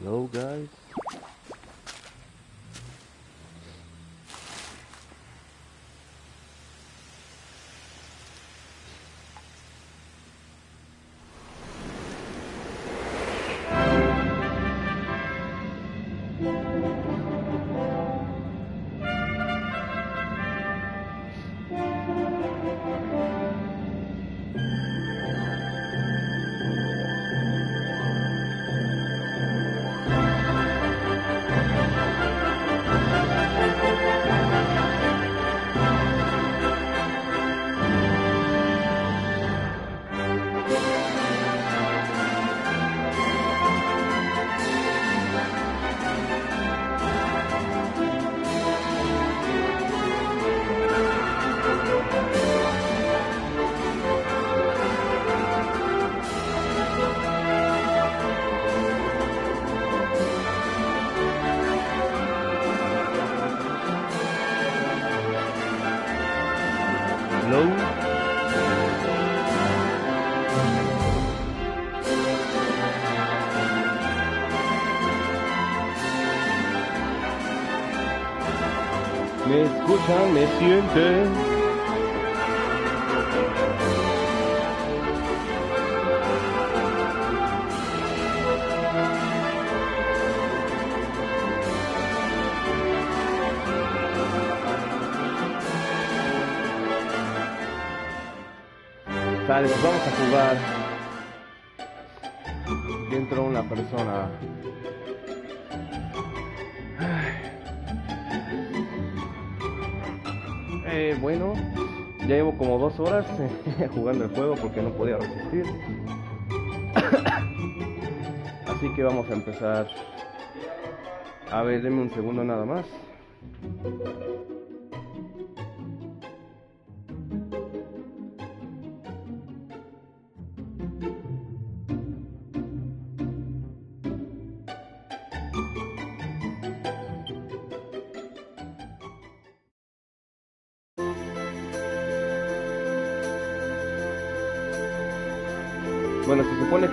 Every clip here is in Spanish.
Hello guys. Me escuchan, me sienten. Sale, pues vamos a jugar. Dentro una persona. Bueno, ya llevo como 2 horas jugando el juego porque no podía resistir. Así que vamos a empezar. A ver, denme un segundo nada más. Bueno, se supone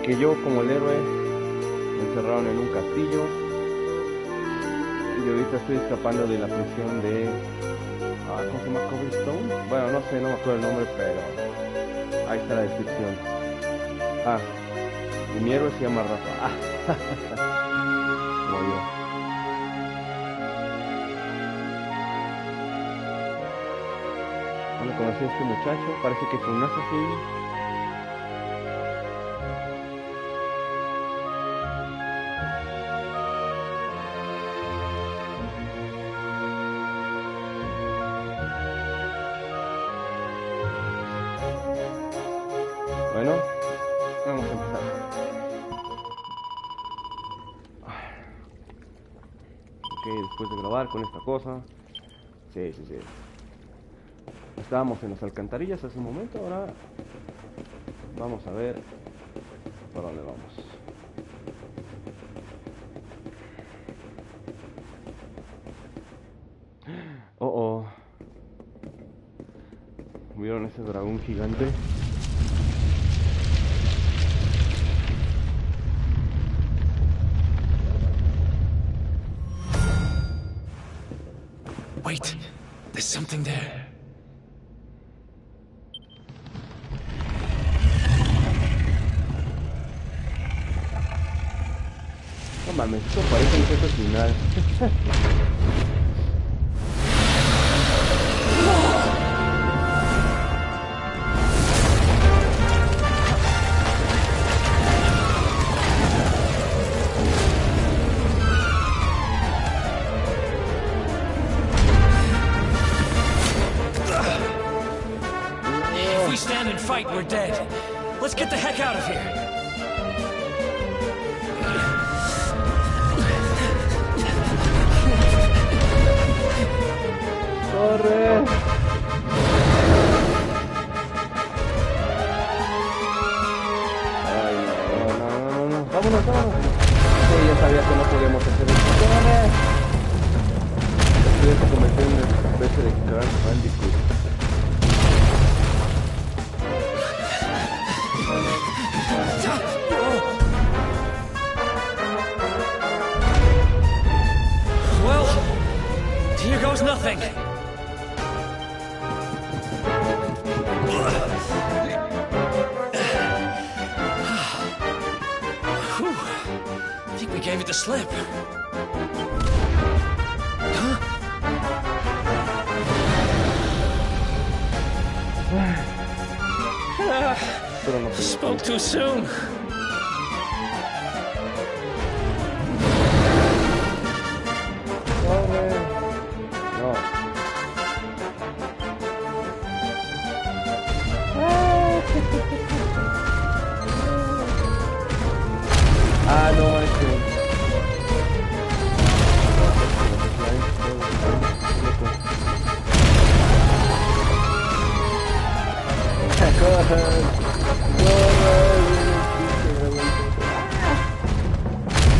que yo como el héroe me encerraron en un castillo y ahorita estoy escapando de la prisión de... ¿cómo se llama? Cobblestone. Bueno, no sé, no me acuerdo el nombre, pero ahí está la descripción. Y mi héroe se llama Rafa. Como yo. Bueno, conocí a este muchacho, parece que es un asesino. Bueno, vamos a empezar. Ok, después de grabar con esta cosa. Sí. Estábamos en las alcantarillas hace un momento, ahora vamos a ver por dónde vamos. Oh. ¿Vieron ese dragón gigante? Wait, there's something there. No mames, esto parece un jefe final. If we stand and fight, we're dead. Let's get the heck out of here. ¡Corre! Ay, no. Vámonos. Sí, ya sabía que no podíamos hacer esto. ¡Corre! Estoy a cometer una especie de Crash Bandicoot. Here goes nothing. Whew. I think we gave it the slip. Pero no Spoke too soon. No. Ah, no manches.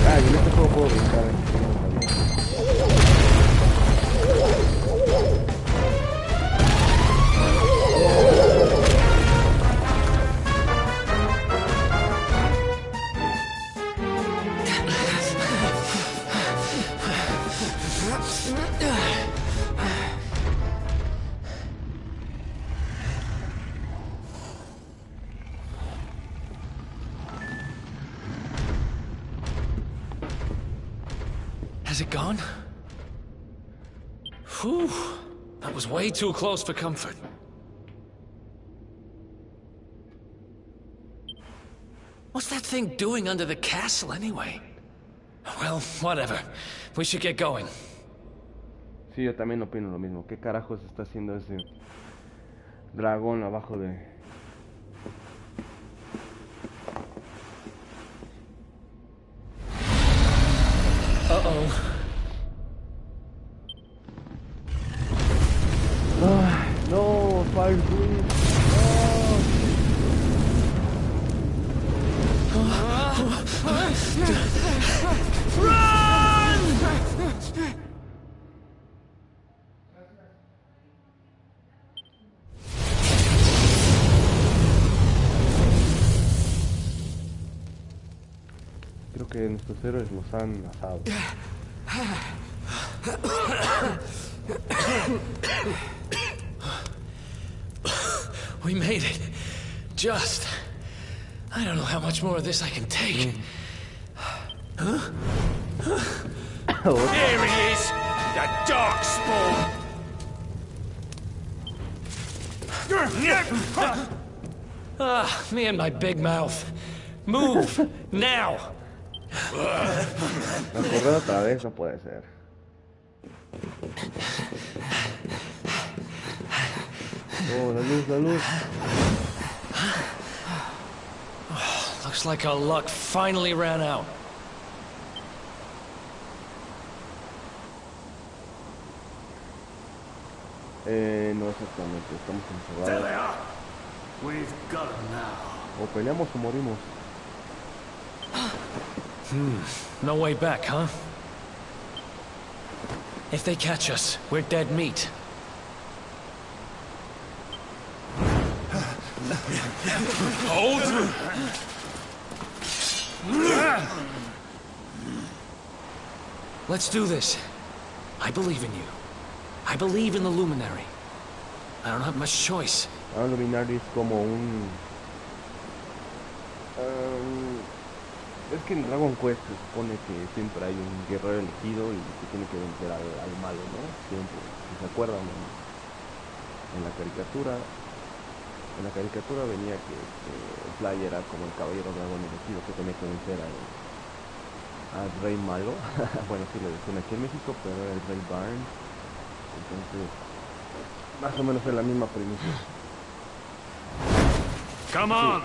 Ah, yo en este juego puedo brincar. Has it gone? Whew. That was way too close for comfort. What's that thing doing under the castle anyway? Well, whatever. We should get going. Sí, yo también opino lo mismo. ¿Qué carajos está haciendo ese dragón abajo de...? Uh-oh. No, fire breathe. Run! Creo que nuestros héroes los han asado. We made it. Just. I don't know how much more of this I can take. Huh? Here he is, the darkspawn. Ah, me and my big mouth. Move, now! A correr otra vez no puede ser. Oh, la luz, la luz. Looks like our luck finally ran out. No exactamente, estamos There encerrados. they are. We've got them now. O peleamos o morimos. No way back, huh? If they catch us, we're dead meat. Hold! Let's do this. I believe in you. I believe in the Luminary. I don't have much choice. Un luminario es como un... es que en Dragon Quest se supone que siempre hay un guerrero elegido y que tiene que vencer al malo, ¿no? Siempre. Si se acuerdan, en la caricatura... En la caricatura venía que Fly era como el caballero dragón elegido que tenía que vencer al rey malo. Bueno, sí lo decían aquí en México, pero era el rey Barn. Entonces, más o menos es la misma premisa. Come on!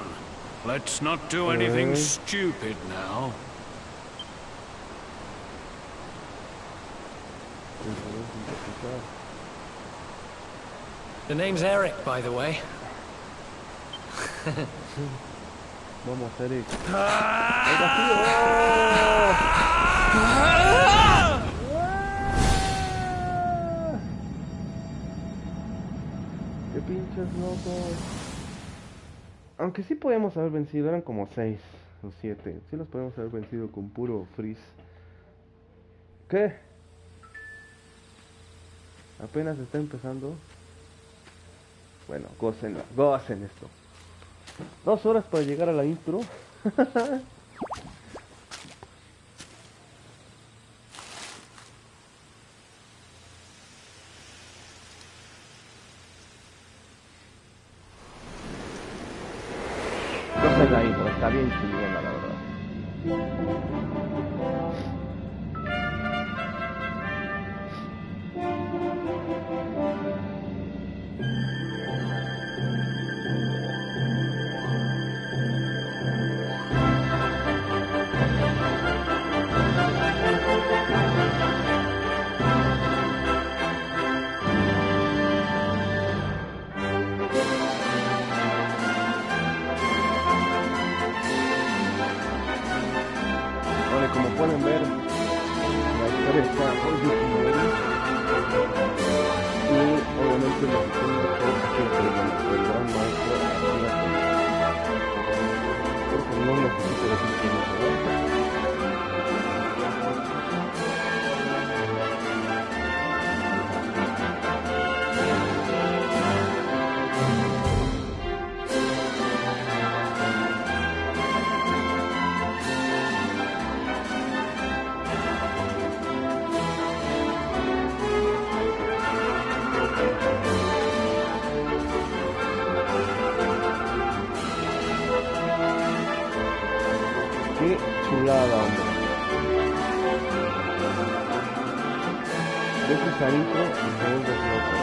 Let's not do anything stupid now. The name's Eric, by the way. Vamos, Eric. ¡Qué pinches locos! Aunque sí podíamos haber vencido, eran como 6 o 7. Sí los podíamos haber vencido con puro freeze. ¿Qué? Apenas está empezando. Bueno, gocen esto. 2 horas para llegar a la intro. Gocen la intro, está bien chingona la verdad. Vale, como pueden ver, la historia está muy difícil. Y obviamente lo que tengo que hacer es que el gran maestro porque no necesito decir que no se va. Qué chulada, hombre. Ves esa intro y te vuelves loco.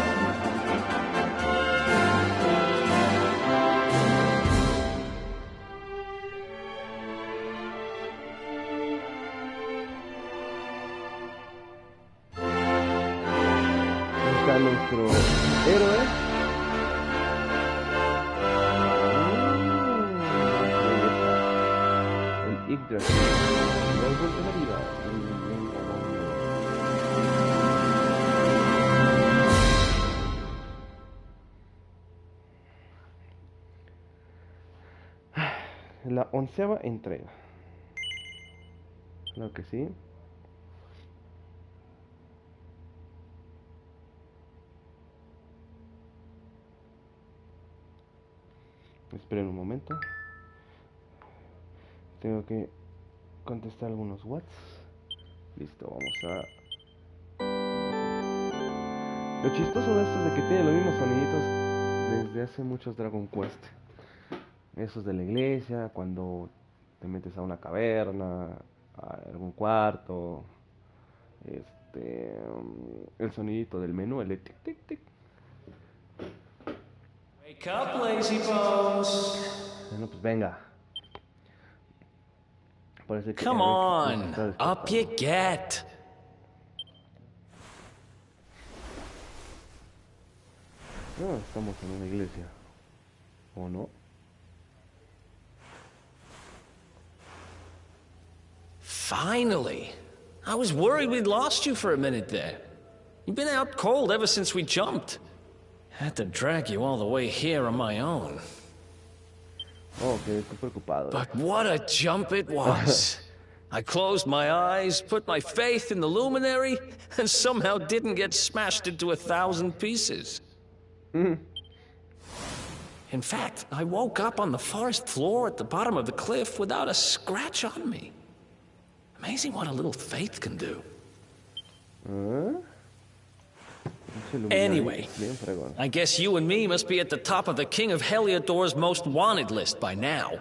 Ahí está nuestro héroe. Yggdrasil, el árbol de la vida. La 11ª entrega. Claro que sí. Esperen un momento. Tengo que contestar algunos whats. Listo, vamos a... Lo chistoso de esto es de que tiene los mismos soniditos desde hace muchos Dragon Quest. Esos de la iglesia, cuando te metes a una caverna, a algún cuarto. El sonidito del menú, el de tic tic tic. Wake up, lazy bones. Bueno, pues venga. Parece que Come on, está up you despertando. get. No, estamos en una iglesia. ¿O no? Finally. I was worried we'd lost you for a minute there. You've been out cold ever since we jumped. Had to drag you all the way here on my own. Oh, que estoy preocupado. But what a jump it was. I closed my eyes, put my faith in the luminary, and somehow didn't get smashed into 1,000 pieces. In fact, I woke up on the forest floor at the bottom of the cliff without a scratch on me. Amazing what a little faith can do. Anyway, I guess you and me must be at the top of the King of Heliodor's most wanted list by now.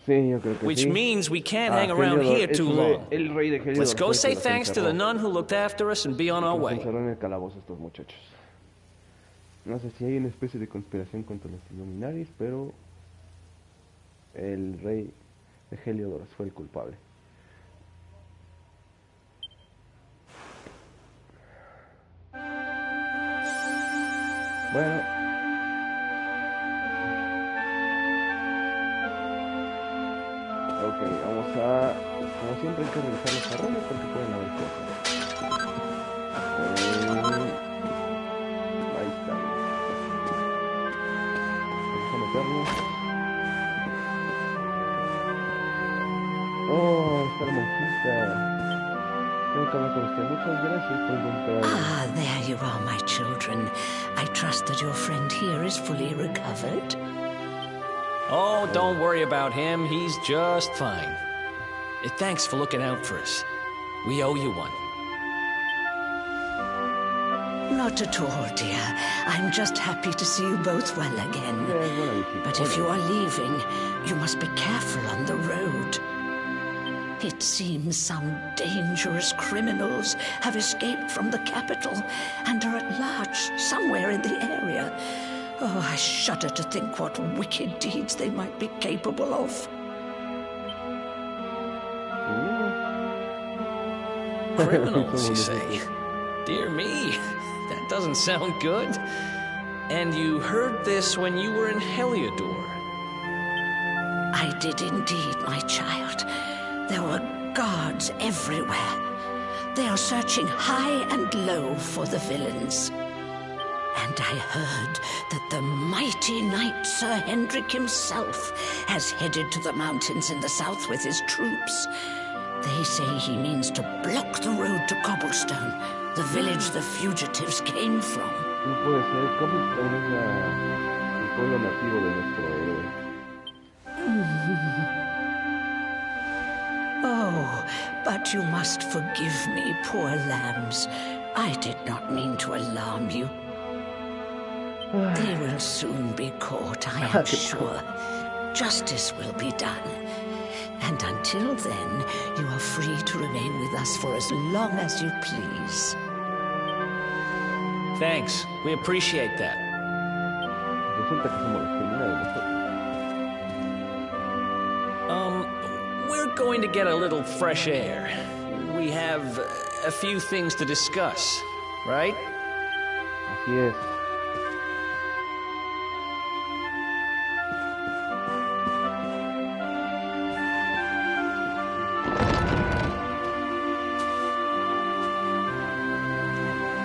Sí, yo creo que Which sí. means we can't hang around Heliodor, here too long. El rey de Heliodor. Let's go fue el say que los thanks to the encerró. nun who looked after us and be on our Los way. encerró en el calabozo estos muchachos. No sé si hay una especie de conspiración contra los Illuminaris, pero el rey de Heliodor fue el culpable. Bueno. Ok, vamos a... Como siempre hay que revisar los jarrones porque pueden haber cosas. Ahí está. Vamos a meternos. Oh, está la monjita. Tengo que hablar con usted. Muchas gracias por encontrar. Ah, there you are, my children. I trust that your friend here is fully recovered. Oh, don't worry about him. He's just fine. Thanks for looking out for us. We owe you one. Not at all, dear. I'm just happy to see you both well again. But if you are leaving, you must be careful on the road. It seems some dangerous criminals have escaped from the capital and are at large somewhere in the area. Oh, I shudder to think what wicked deeds they might be capable of. Criminals, you say? Dear me, that doesn't sound good. And you heard this when you were in Heliodor? I did indeed, my child. There were guards everywhere. They are searching high and low for the villains. And I heard that the mighty knight Sir Hendrik himself has headed to the mountains in the south with his troops. They say he means to block the road to Cobblestone, the village the fugitives came from. No puede ser. Cobblestone es el pueblo nativo de nuestro héroe. Oh, but you must forgive me, poor lambs. I did not mean to alarm you. They will soon be caught, I am sure. Justice will be done. And until then, you are free to remain with us for as long as you please. Thanks. We appreciate that. Resulta que somos los criminales. We're going to get a little fresh air. We have a few things to discuss, right? Así es.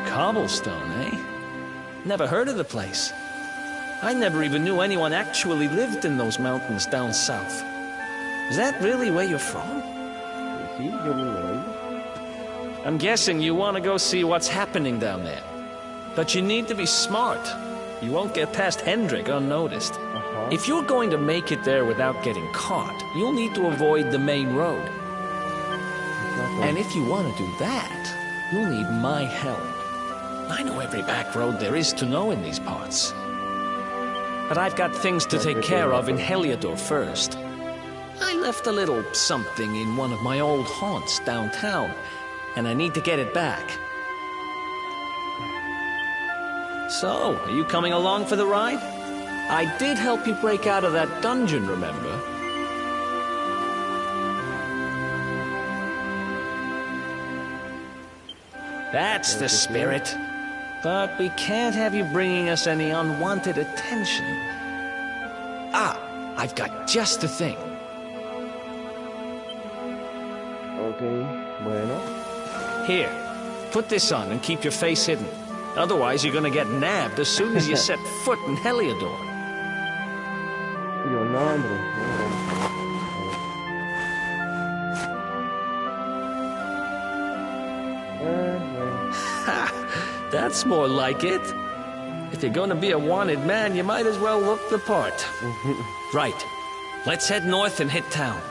Cobblestone, eh? Never heard of the place. I never even knew anyone actually lived in those mountains down south. Is that really where you're from? Sí, yo vivo ahí. I'm guessing you want to go see what's happening down there. But you need to be smart. You won't get past Hendrik unnoticed. If you're going to make it there without getting caught, you'll need to avoid the main road. And if you want to do that, you'll need my help. I know every back road there is to know in these parts. But I've got things to take care of in Heliodor first. I left a little something in one of my old haunts downtown, and I need to get it back. So, are you coming along for the ride? I did help you break out of that dungeon, remember? That's the spirit. But we can't have you bringing us any unwanted attention. Ah, I've got just the thing. Okay, bueno. Here, put this on and keep your face hidden. Otherwise, you're gonna get nabbed as soon as you set foot in Heliodor. Yo no, hombre. Ha! That's more like it. If you're gonna be a wanted man, you might as well look the part. Right. Let's head north and hit town.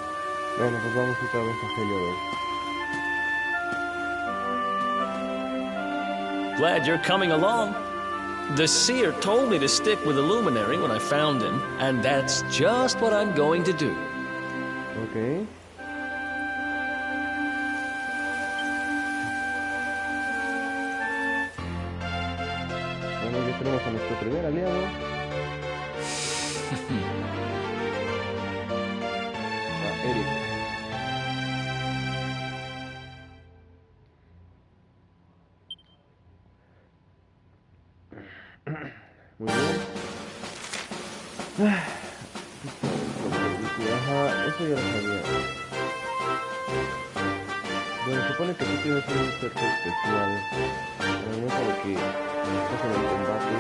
Bueno, pues vamos otra vez a Heliodor. Glad you're coming along. The seer told me to stick with the luminary when I found him, and that's just what I'm going to do. Okay. Bueno, ya tenemos a nuestro primer aliado. A Eric. Muy bien. Ajá, eso ya lo sabía. Bueno, se supone que tú tienes un efecto especial. En el momento de que estás en el combate,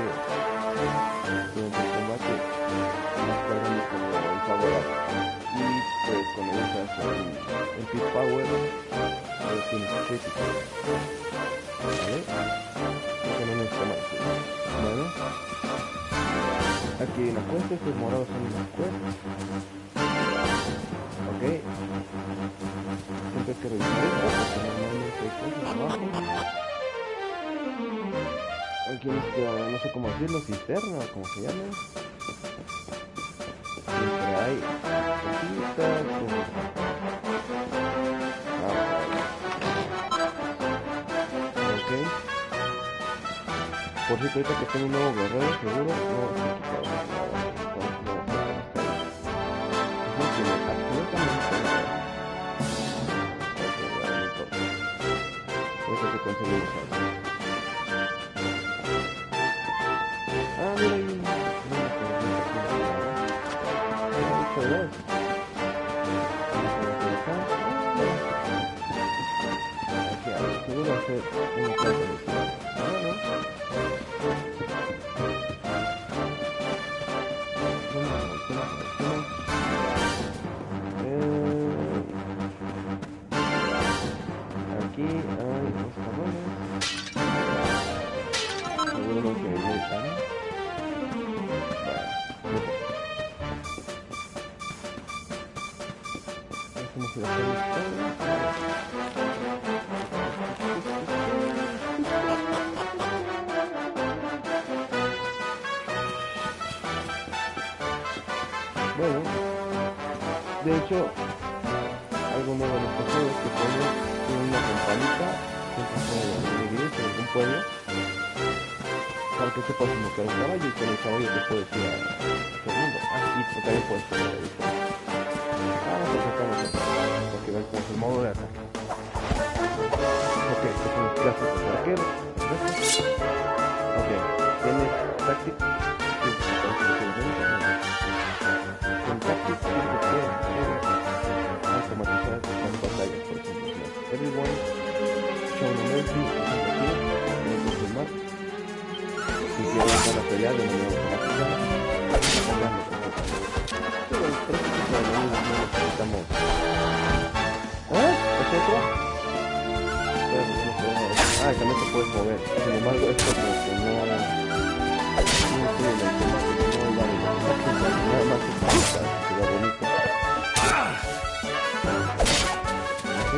durante el combate, vas cargando como el power up. Y pues cuando entras en Peak Power, pero tienes crítico. ¿Vale? Eso no necesita más. Bueno. Aquí hay una cuesta, estos morados son unas cuestas. Ok. Siempre hay que revisar esto porque normalmente hay cosas abajo. Aquí en esta, no sé cómo decirlo, cisterna o como se llama. Siempre hay cositas. Ok. Por cierto, ahorita que tengo un nuevo guerrero, seguro no estoy quitado nada. Entonces no sé cómo está ahí. No tiene absolutamente nada. Ok, ya no importa. Ahorita que conseguimos algo. Ah, mira ahí. Seguro hacer una clase de aquí hay dos cabrones. Seguro no que me están. Hacemos la bueno, de hecho, algo nuevo en este juego es que tiene una campanita siempre puede dividirse en algún pueblo para que sepas invocar un caballo y con el caballo te puedes ir a todo el mundo. Ah, y también puedes poner la diferencia. Vamos a sacarnos esto porque ven como es el modo de ataque. Ok, estos son los clásicos arqueros. Ok, tienes táctica. Con táctica tienes que automatizar las batallas, por ejemplo. Everyone, show no mercy, tienes que confirmar. Si quieres van a pelear de manera automática, hablando completamente. Pero el tipo de enemigos no necesitamos. ¿Ah? ¿Es otro? Ah, y también te puedes mover. Sin embargo, esto como que no tiene el automático, no vale la táctica, nada más es para que quede bonito. Ok.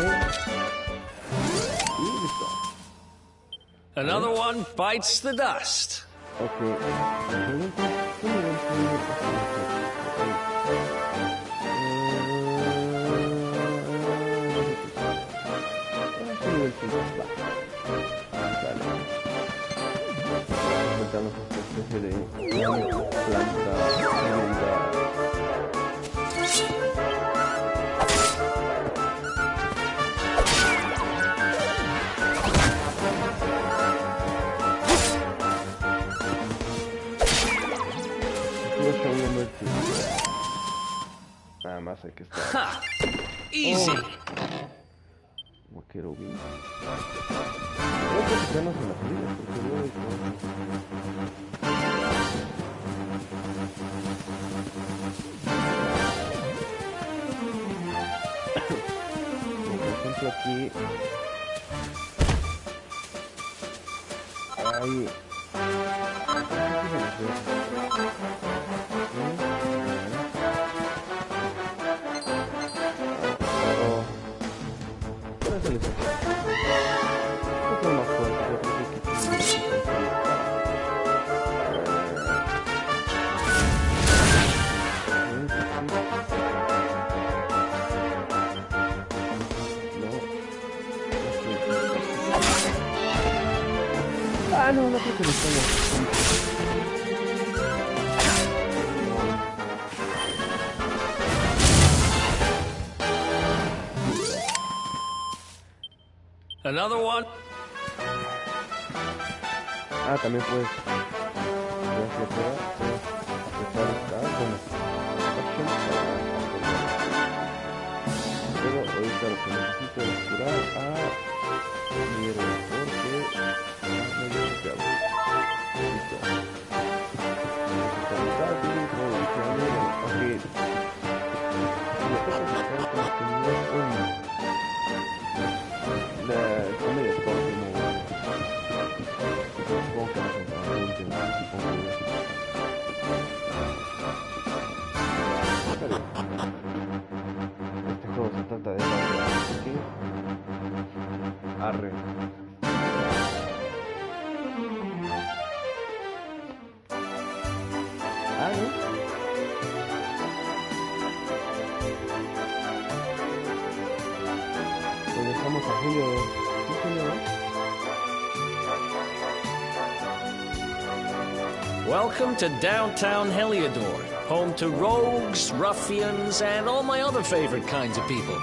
Y listo. Another one bites the dust. Ok. Enfrentamos a esta especie de planta tremenda. Nada más hay que estar. Ha! Easy. Vaquero bien. Creo que quitarnos en la salida porque luego hay cosas. Por ejemplo aquí hay ah, no, no creo que lo tenga. Another one. Ah, también puedes apretar esta, bueno, action pero ahorita lo que necesito es curar a mi héroe porque medio choqueado. Listo. Trata de aquí. Arre. Ah, ¿no? Pues dejamos a Julio. ¿Sí, Julio? Welcome to downtown Heliodor, home to rogues, ruffians, and all my other favorite kinds of people.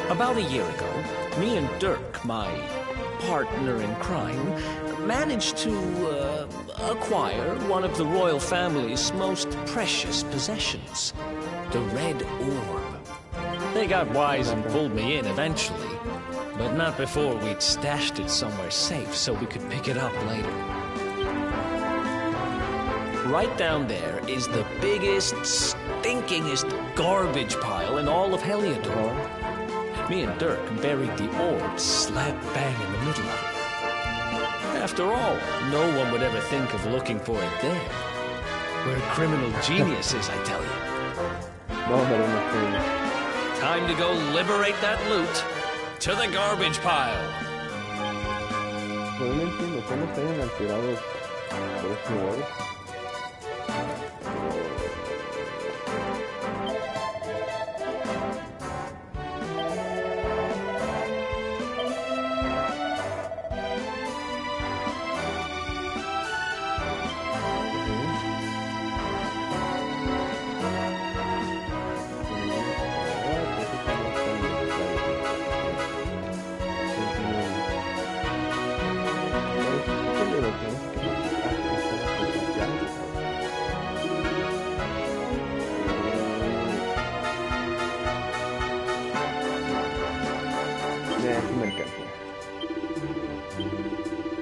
About a year ago, me and Dirk, my partner in crime, managed to acquire one of the royal family's most precious possessions, the Red Orb. They got wise and pulled me in eventually, but not before we'd stashed it somewhere safe so we could pick it up later. Right down there is the biggest, stinkingest garbage pile in all of Heliodor. Me and Dirk buried the orb slap bang in the middle of it. After all, no one would ever think of looking for it there. We're criminal geniuses, I tell you. Time to go liberate that loot. To the garbage pile. Pero no entiendo cómo están alterados por este lugar.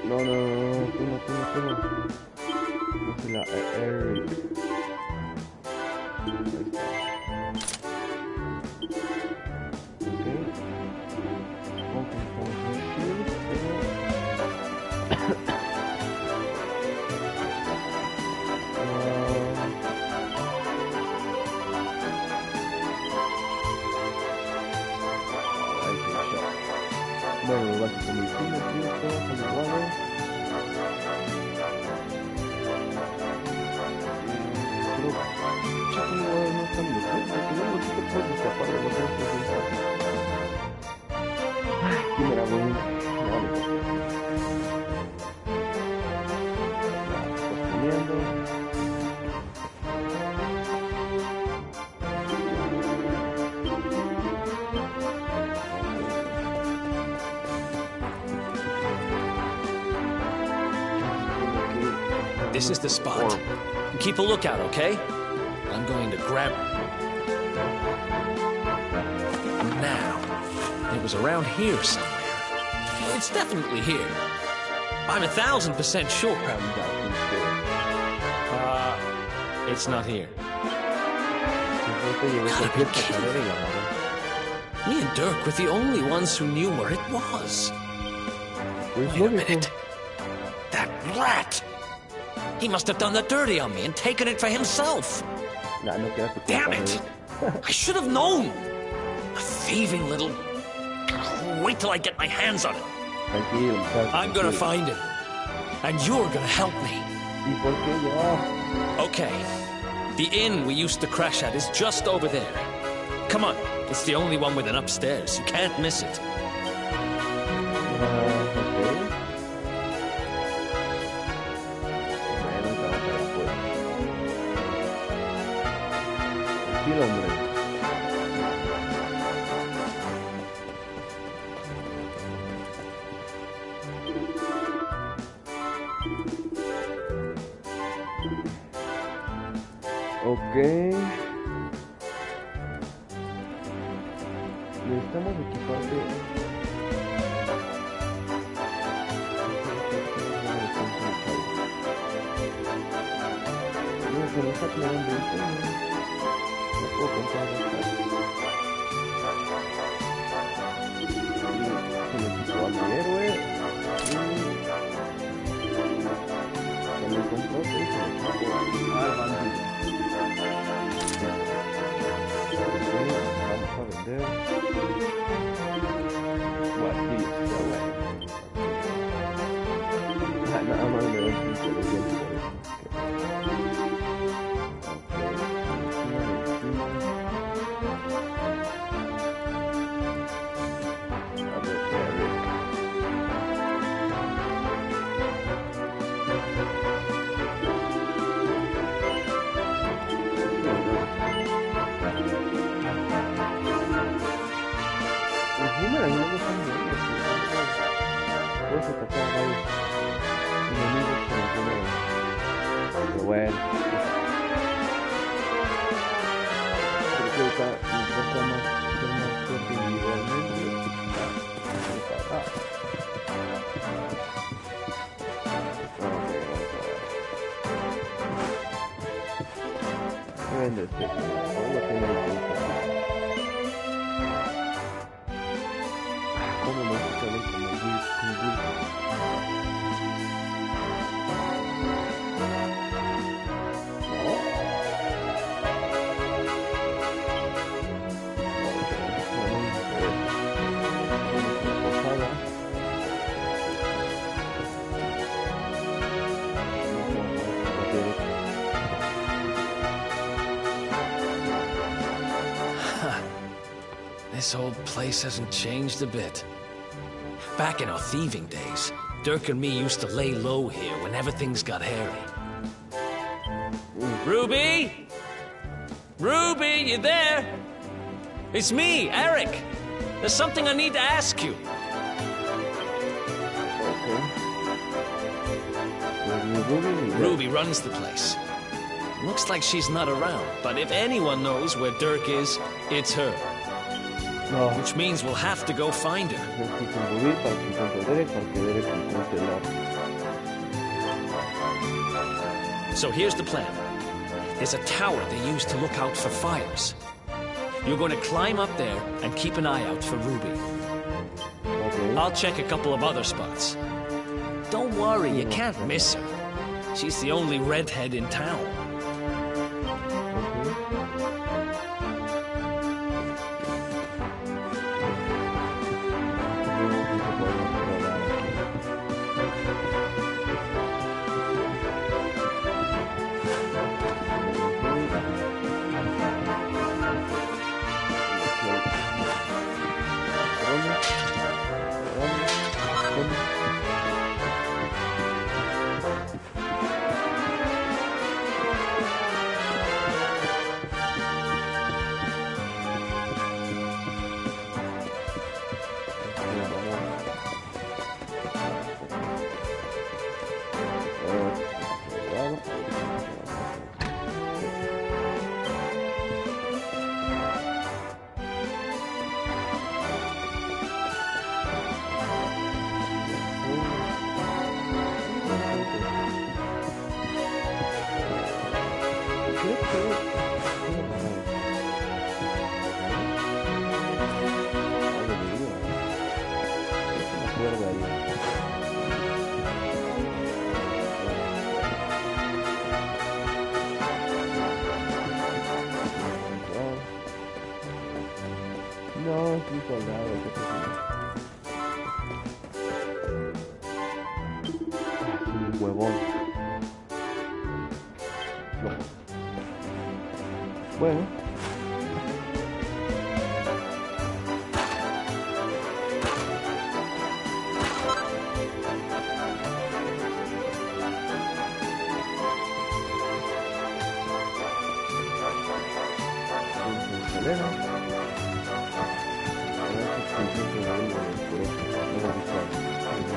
No, tú no. Es la Air. Bueno, va a ser como el cine, tío, todos son iguales. Pero, chicos, no están locos, porque no te puedes escapar de los otros. Ay, sí me la voy. No, estás comiendo. This is the spot. Keep a lookout, okay? I'm going to grab... Now, it was around here somewhere. It's definitely here. I'm 1,000% sure. It's not here. Gotta be kidding. Me and Dirk were the only ones who knew where it was. Wait a minute. That rat! He must have done the dirty on me and taken it for himself. Damn it! I should have known! A thieving little... Wait till I get my hands on it. I'm gonna find him. And you're gonna help me. Okay. The inn we used to crash at is just over there. Come on. It's the only one with an upstairs. You can't miss it. Ok. Necesitamos equiparte. No, pero está aclarando esto. No puedo contar esto. Se me quitó a mi héroe. Se me compró y se me quitó al bandido. vende este. Algo tiene ahí. ¿Cómo me gusta ver como This old place hasn't changed a bit. Back in our thieving days, Dirk and me used to lay low here whenever things got hairy. Ruby? Ruby, you there? It's me, Eric. There's something I need to ask you. Ruby runs the place. Looks like she's not around, but if anyone knows where Dirk is, it's her. No. Which means we'll have to go find her. So here's the plan. There's a tower they use to look out for fires. You're going to climb up there and keep an eye out for Ruby. Okay. I'll check a couple of other spots. Don't worry, you can't miss her. She's the only redhead in town. No, estoy colgado. Un huevón. No. Bueno.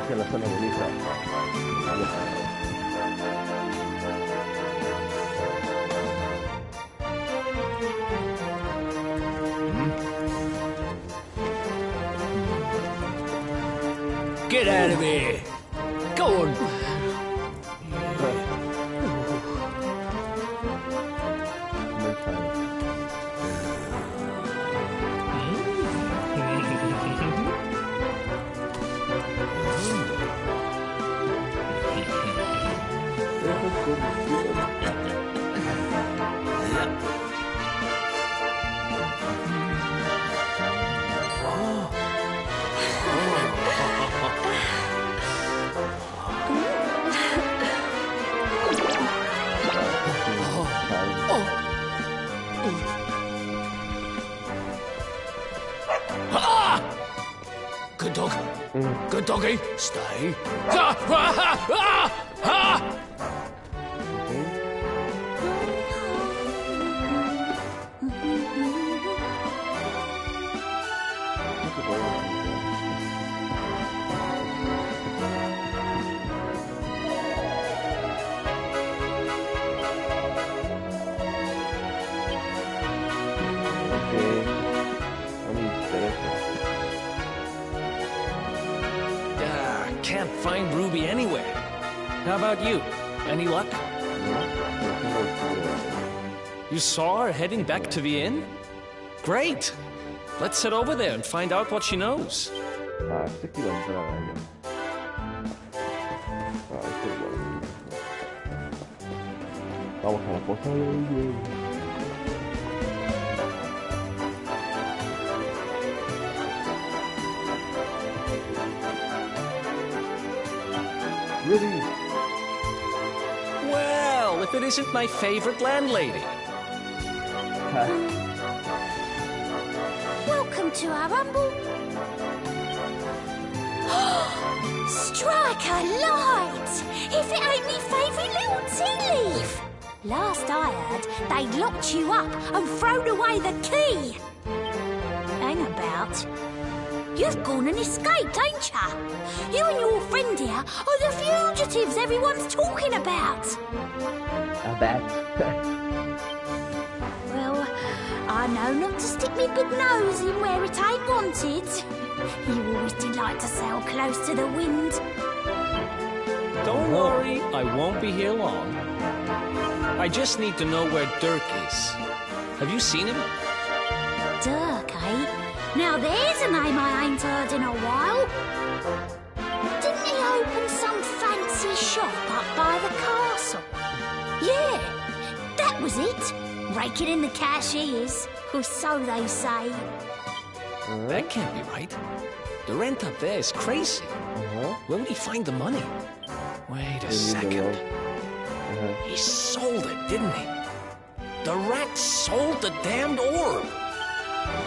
La zona bonita. Get out of here! Go on! Good dog. Good doggy. Stay. Can't find Ruby anywhere. How about you? Any luck? You You saw her heading back to the inn? Great! Let's head over there and find out what she knows. Ah, sé que iba a entrar allá. Ah, esto es bueno. Vamos a la cosa de hoy. Ready? Well, if it isn't my favorite landlady. Welcome to our humble... Strike a light! If it ain't me favourite little tea leaf! Last I heard, they'd locked you up and thrown away the key. Hang about. You've gone and escaped, ain't ya? You and your friend here are the fugitives everyone's talking about. A bat. Well, I know not to stick me big nose in where it ain't wanted. You always did like to sail close to the wind. Don't worry, I won't be here long. I just need to know where Dirk is. Have you seen him? Dirk, eh? Now there's a name I ain't heard in a while. Didn't he open some fancy shop up by the castle? Yeah, that was it. Raking in the cash he is, or so they say. That can't be right. The rent up there is crazy. Where would he find the money? Wait a second. He sold it, didn't he? The rat sold the damned orb.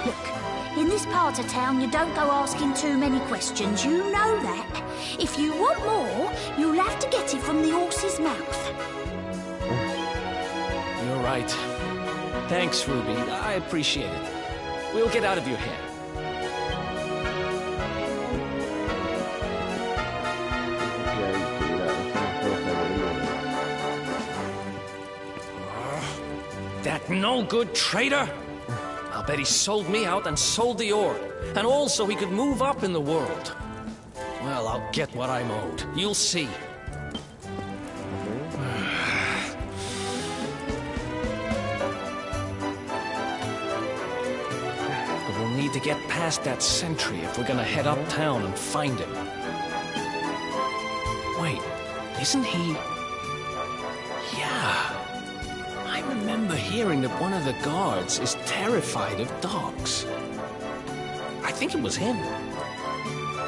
Look, in this part of town you don't go asking too many questions, you know that. If you want more, you'll have to get it from the horse's mouth. You're right. Thanks, Ruby. I appreciate it. We'll get out of your hair. That no-good traitor! I'll bet he sold me out and sold the orb. And also he could move up in the world. Well, I'll get what I'm owed. You'll see. But we'll need to get past that sentry if we're gonna head uptown and find him. Wait, isn't he... Yeah. I remember hearing that one of the guards is terrified of dogs. I think it was him.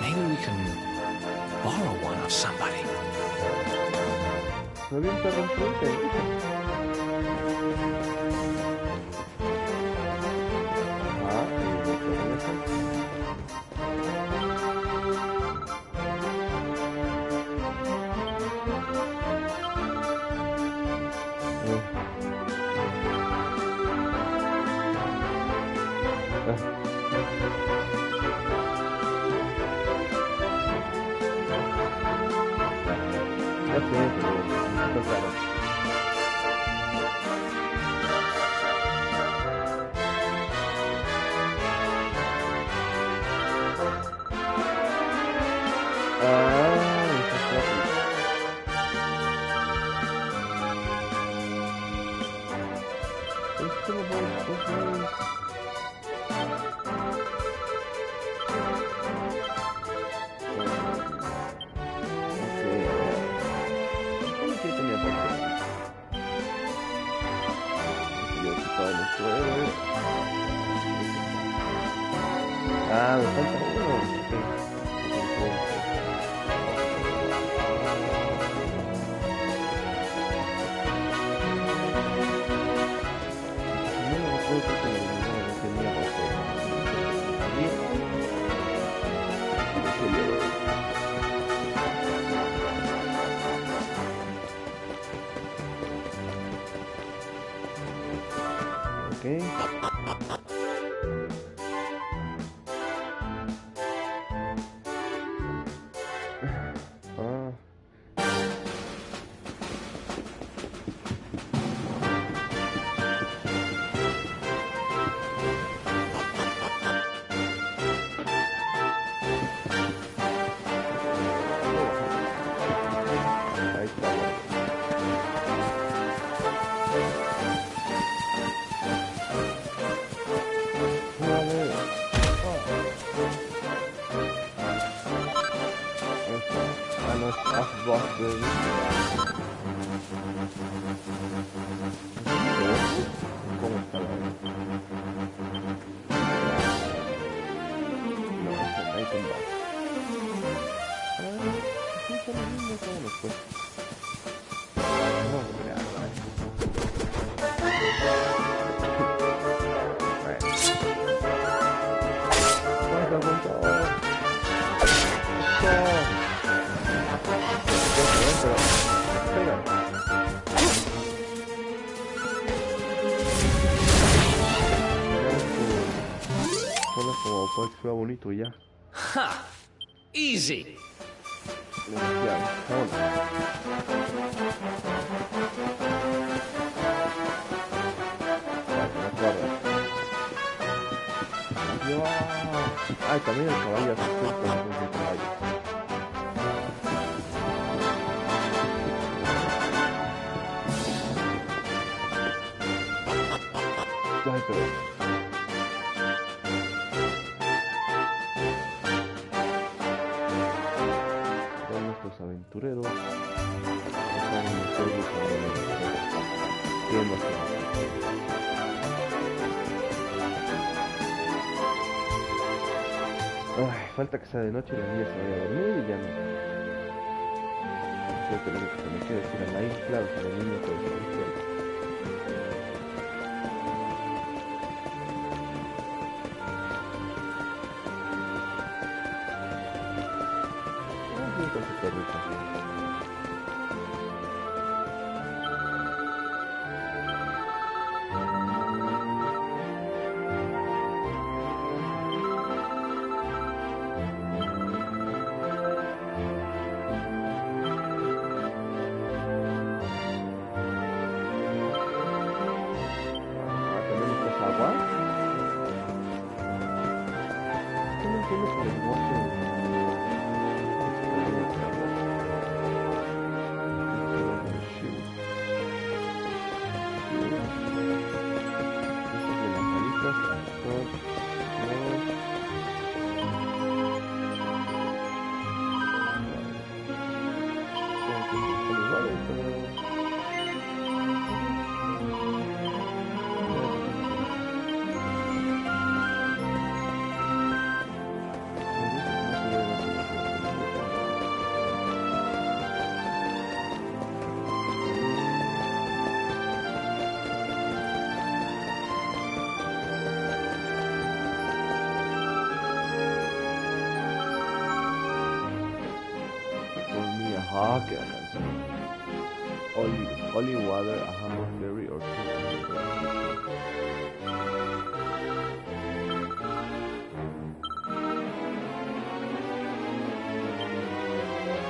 Maybe we can borrow one of somebody. Ah, me falta uno. Ok. Buster. ¿Cómo está la vida? No, ahí te va. Sí, está lo mismo, ¿cómo nos cuesta? Vamos a crear, solo como para que sea bonito y ya. Ha! Easy. Demasiado. Vámonos. Ay, también el caballo hace cierto de caballo. Ay, perdón. Son nuestros aventureros. Están en el juego con ¿qué más tenemos? Ay, falta que sea de noche y la niña se vaya a dormir y ya no. Creo que lo único que me queda es ir a la isla, o sea, los niños pueden ser despiertos. Con su perrito. ¿También necesitas agua? ¿Qué no entiendo su lenguaje? Ajá, qué canción. Only water, a hammerberry or two.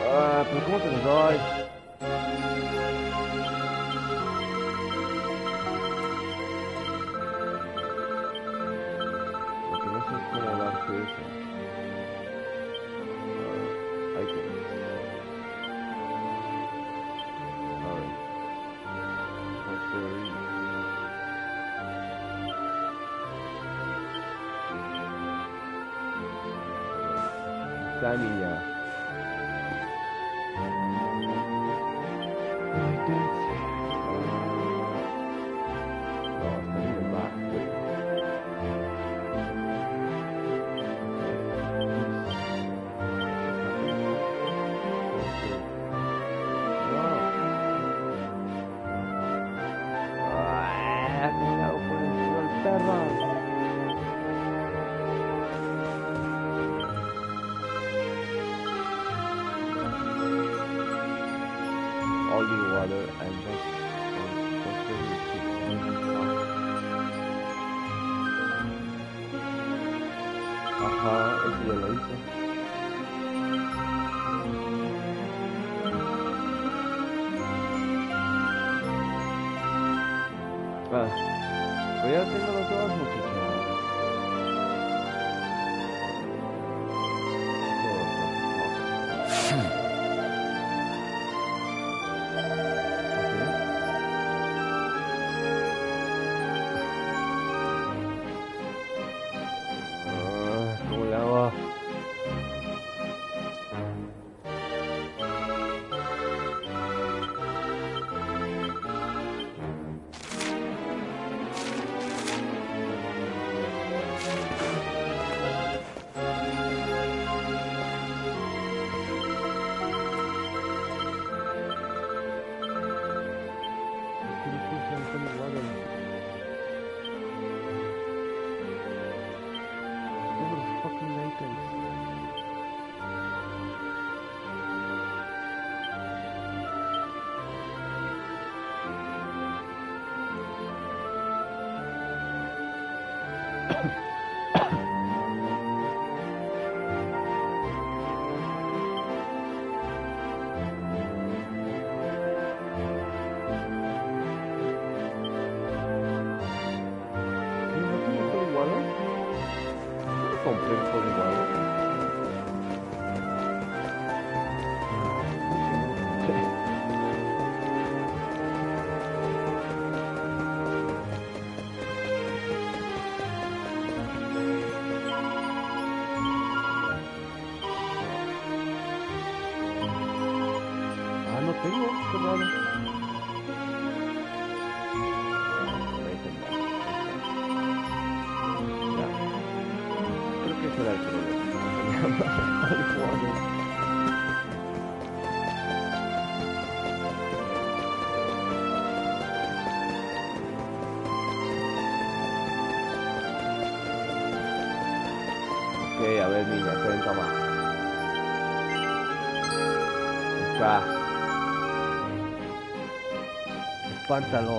Ah, pero ¿cómo te los doy? Lo que no sé es cómo darte eso. Ahí tienes. Niña. Only water and ajá, eso ya lo hice. Ah, pues ya tengo los dos, muchachos. fucking items. Compré el código igual. Ah, no tengo, qué raro. Creo que ese era el problema. Ok, a ver, niña, cuenta más. Está. Espántalo.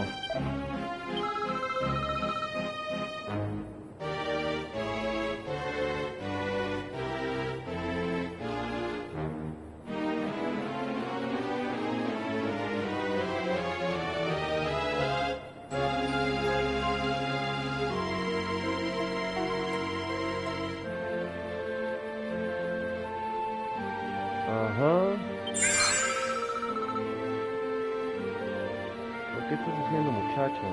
Ajá. ¿Por qué estás haciendo, muchacho?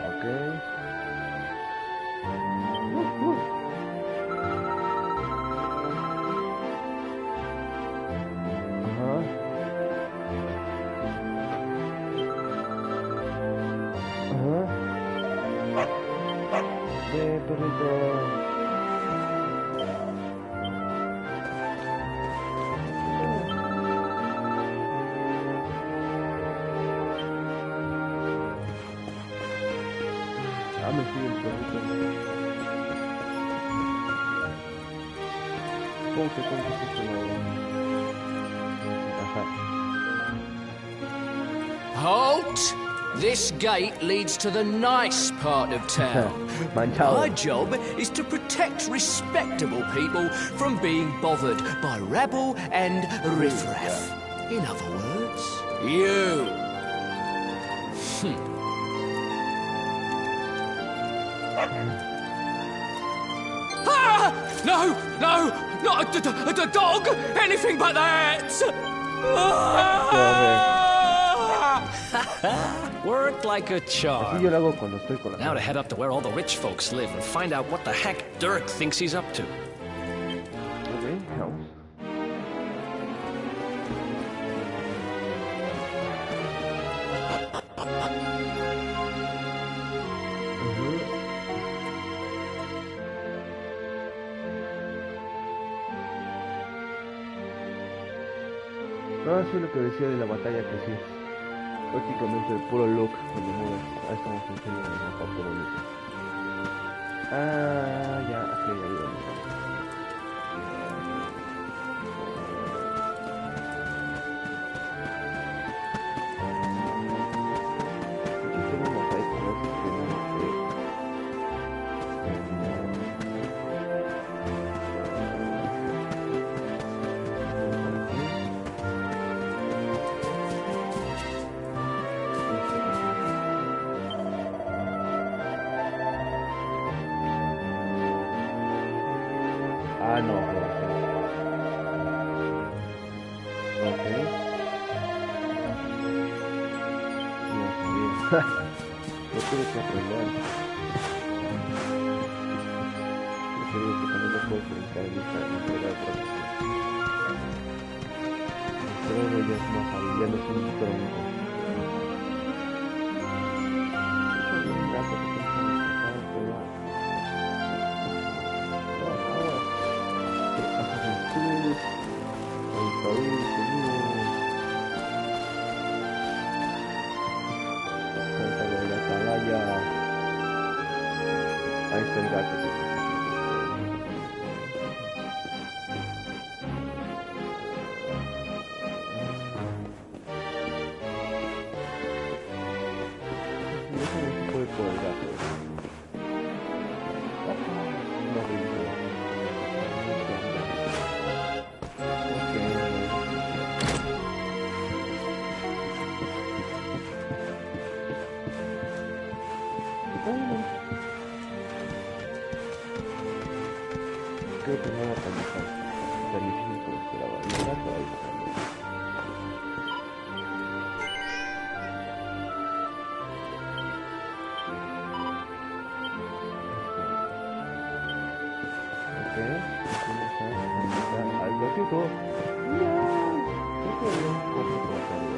Ok. Ajá. Perrito. Ah, me sigue el perrito. ¿Cómo que Ajá. Halt! This gate leads to the nice part of town. Manchado. My job is to protect respectable people from being bothered by rabble and riffraff. In other words, you. Ah! No! No! Not a dog! Anything but that! Worked like a Así charm. yo lo hago cuando estoy con la Now to head up to where all the rich folks live and find out what the heck Dirk thinks he's up to. Ok, vamos. No, sí, lo que decía de la batalla, que sí es prácticamente el puro look cuando mueves. Ahí estamos enseñando el mapa puro look. Ah, ya, ok, ya digo. Ah, no, puede ser. Ok. No sabía. Lo tuve que aprender. Yo creo que también lo puedo utilizar en esta otra cosa. Pero ya es más hábil, ya no es un tronco. Un gato que tiene que escapar, pero... Assassin's Creed, el País, Ahí está el gato. Déjame ver si puedo por el gato. No, creo que no era tan difícil como esperaba. Y el gato ahí también. Ok, aquí está al gatito. ¡No! Creo que había un cofre por acá arriba.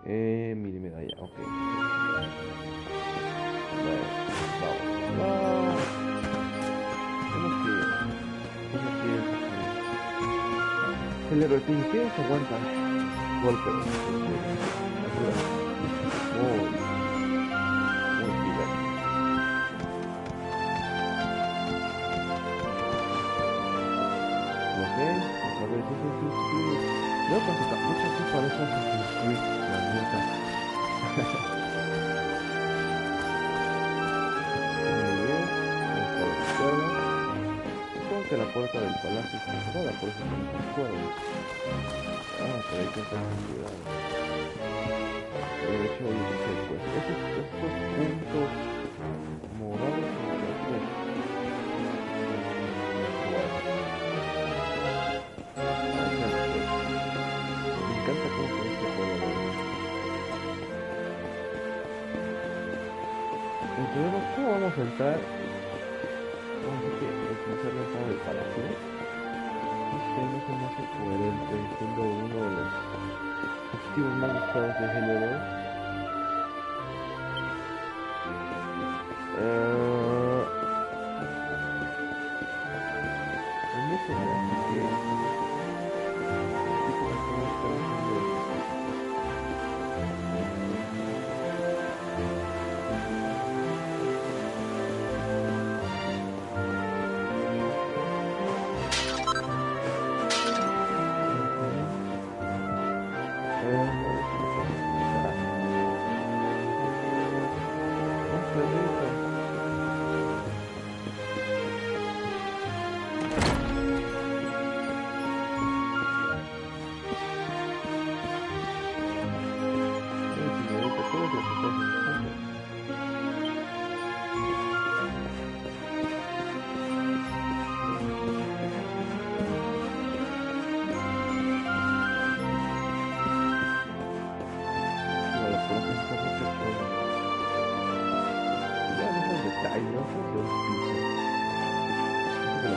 Mi medalla, ok. Bueno, vamos. Tenemos que el héroe tiene que se aguanta golpes. Muy bien. Ok, a ver, sí. Veo que mucho sí parece Assassin's Creed, la neta. Muy bien, esta es la izquierda. Supongo que la puerta del palacio está cerrada, por eso están las cuerdas. Pero hay que tener cuidado. De hecho, ahí dice, pues, estos puntos morados son perfectos. Me encanta cómo se ve este juego, de verdad. Entonces, ¿cómo vamos a entrar? Vamos a utilizar la entrada del palacio. No sé, no se me hace coherente, siendo uno de los objetivos más buscados de Halo 2. En eso me hace que...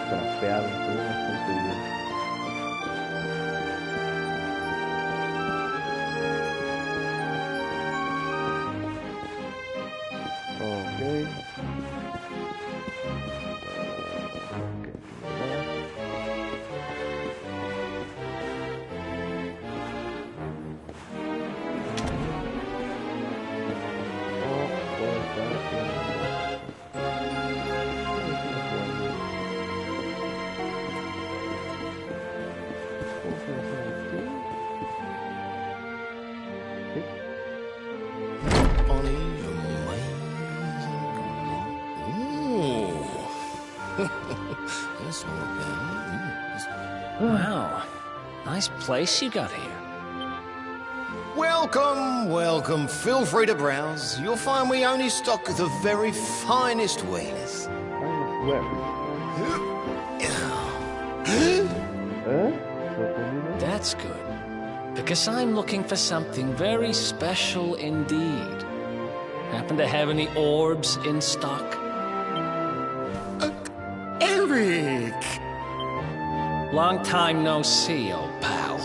Trapeados, se ve bastante bien. Ok. Wow, nice place you got here. Welcome. Feel free to browse. You'll find we only stock the very finest wares. That's good, because I'm looking for something very special indeed. Happen to have any orbs in stock? Hendrik! Long time no see, old pal.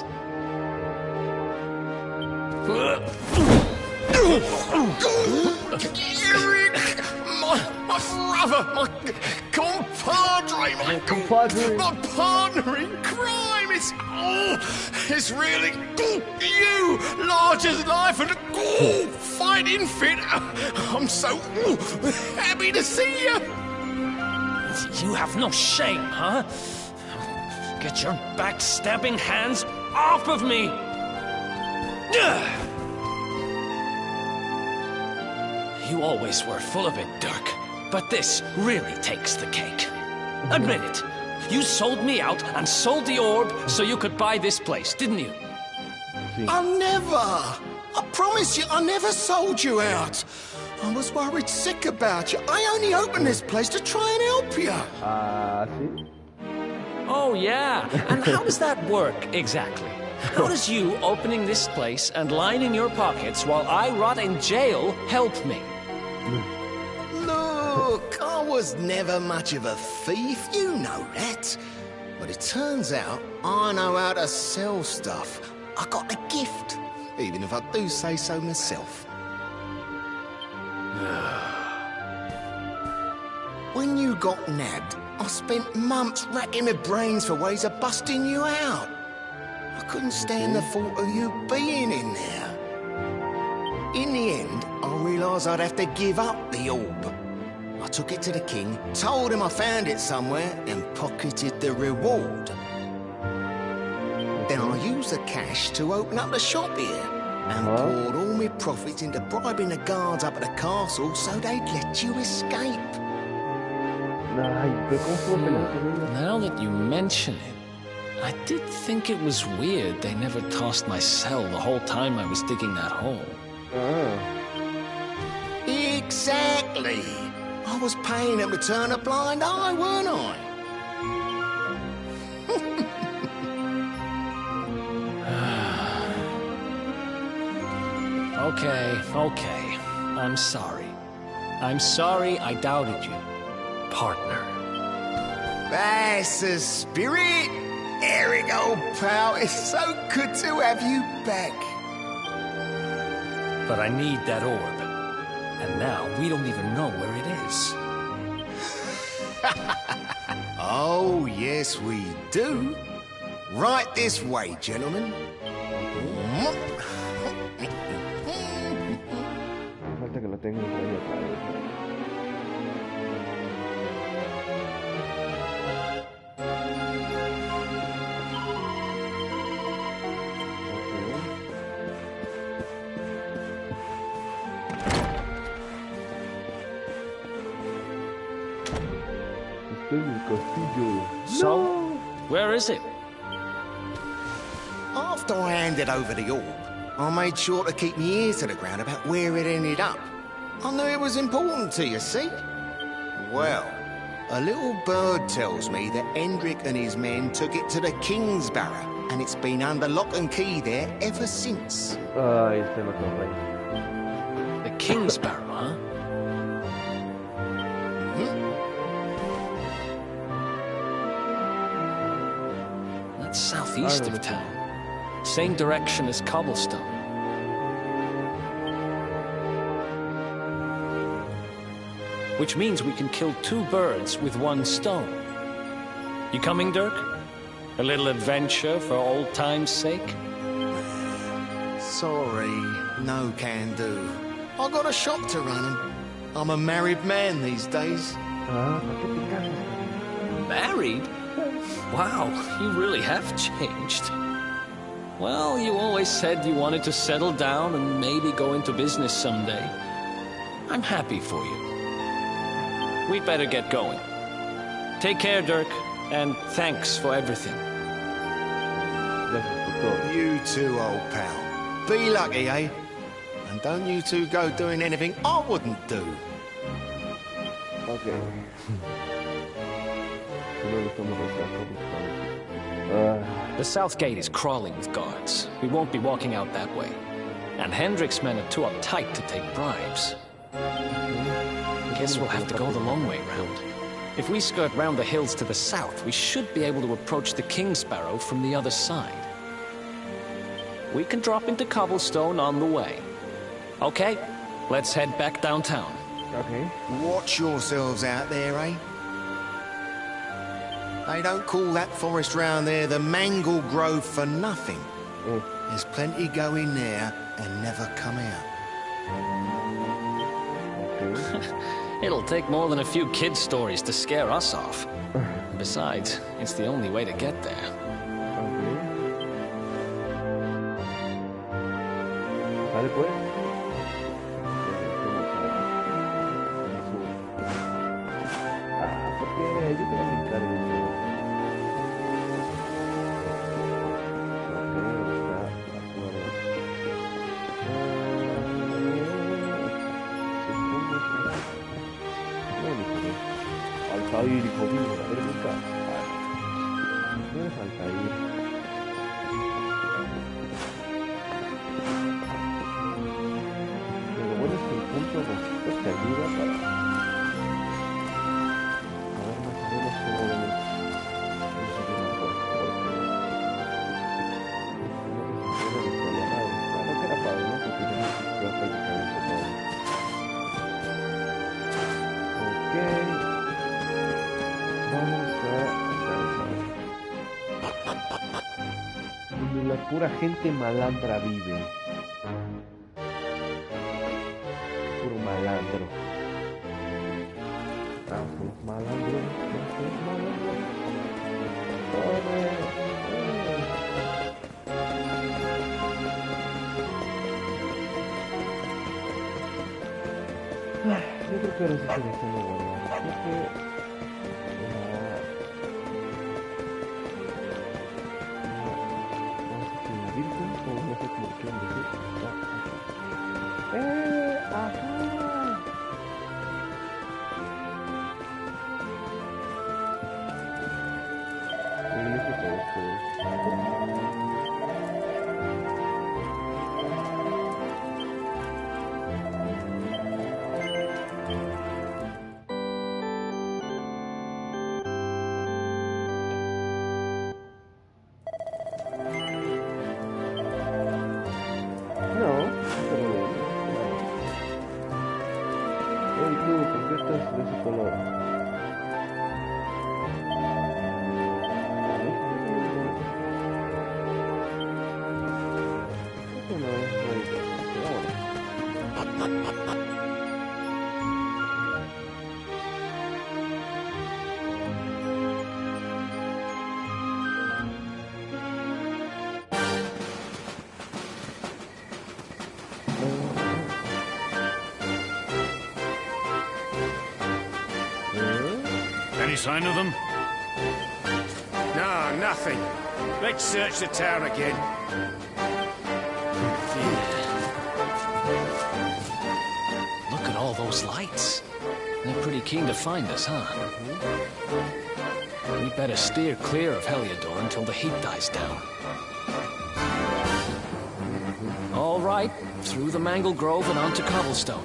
Eric! My brother! My compadre! My compadre. My partner in crime! It's really you! Large as life and fighting fit! I'm so happy to see you! You have no shame, huh? Get your backstabbing hands off of me! You always were full of it, Dirk. But this really takes the cake. Admit it. You sold me out and sold the orb so you could buy this place, didn't you? I never! I promise you, I never sold you out. I was worried sick about you. I only opened this place to try and help you. Sí. Oh, yeah. And how does that work, exactly? How does you opening this place and lining your pockets while I rot in jail help me? Look, I was never much of a thief, you know that. But it turns out I know how to sell stuff. I got a gift, even if I do say so myself. When you got nabbed, I spent months racking my brains for ways of busting you out. I couldn't stand the thought of you being in there. In the end, I realised I'd have to give up the orb. I took it to the king, told him I found it somewhere, and pocketed the reward. Then I used the cash to open up the shop here, and poured all my profits into bribing the guards up at the castle so they'd let you escape. Now that you mention it, I did think it was weird they never tossed my cell the whole time I was digging that hole. Exactly. I was paying them to turn a blind eye, weren't I? Okay. I'm sorry. I'm sorry I doubted you, partner. That's the spirit. Eric, old pal, it's so good to have you back. But I need that orb. And now we don't even know where it is. Oh, yes, we do. Right this way, gentlemen. Falta que lo tenga por ahí atrás. So, where is it? After I handed over the orb, I made sure to keep my ears to the ground about where it ended up. I knew it was important to you, see? Well, a little bird tells me that Hendrik and his men took it to the Kingsbarrow, and it's been under lock and key there ever since. Ahí está el otro rey. The Kingsbarrow, huh? That's southeast of town. Same direction as Cobblestone. Which means we can kill two birds with one stone. You coming, Dirk? A little adventure for old time's sake? Sorry, no can do. I got a shop to run, and I'm a married man these days. Married? Wow, you really have changed. Well, you always said you wanted to settle down and maybe go into business someday. I'm happy for you. We'd better get going. Take care, Dirk, and thanks for everything. You too, old pal. Be lucky, eh? And don't you two go doing anything I wouldn't do. Okay. The south gate is crawling with guards. We won't be walking out that way. And Hendrik's men are too uptight to take bribes. Guess we'll have to go the long way round. If we skirt round the hills to the south, we should be able to approach the King Sparrow from the other side. We can drop into cobblestone on the way. Okay, let's head back downtown. Ok. Watch yourselves out there, eh? They don't call that forest round there the Mangle Grove for nothing. There's plenty go in there and never come out. It'll take more than a few kids' stories to scare us off. Besides, it's the only way to get there. Sale pues. Ah, porque yo quiero brincar en eso. Falta ir, hijo mío, a ver nunca. No me falta ir. Pero lo bueno es que el punto nos te ayuda para ver más o menos cómo debemos conseguir mejor. No que era padre, ¿no? Porque ya prácticamente todo. Ok. Vamos a donde la pura gente malandra vive. Puro malandro. Los malandros. Yo creo que ahora sí se deja no guardar. Creo que ajá. De ese color. Any sign of them? No, nothing. Let's search the town again. Look at all those lights. They're pretty keen to find us, huh? We better steer clear of Heliodor until the heat dies down. All right, through the Mangle Grove and onto cobblestone.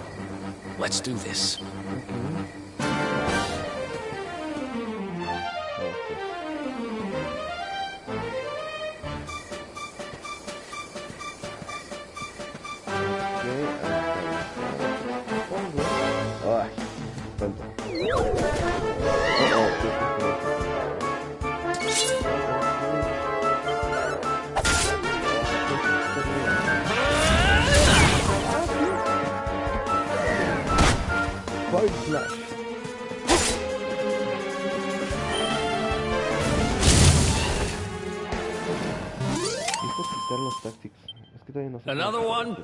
Let's do this. Another one.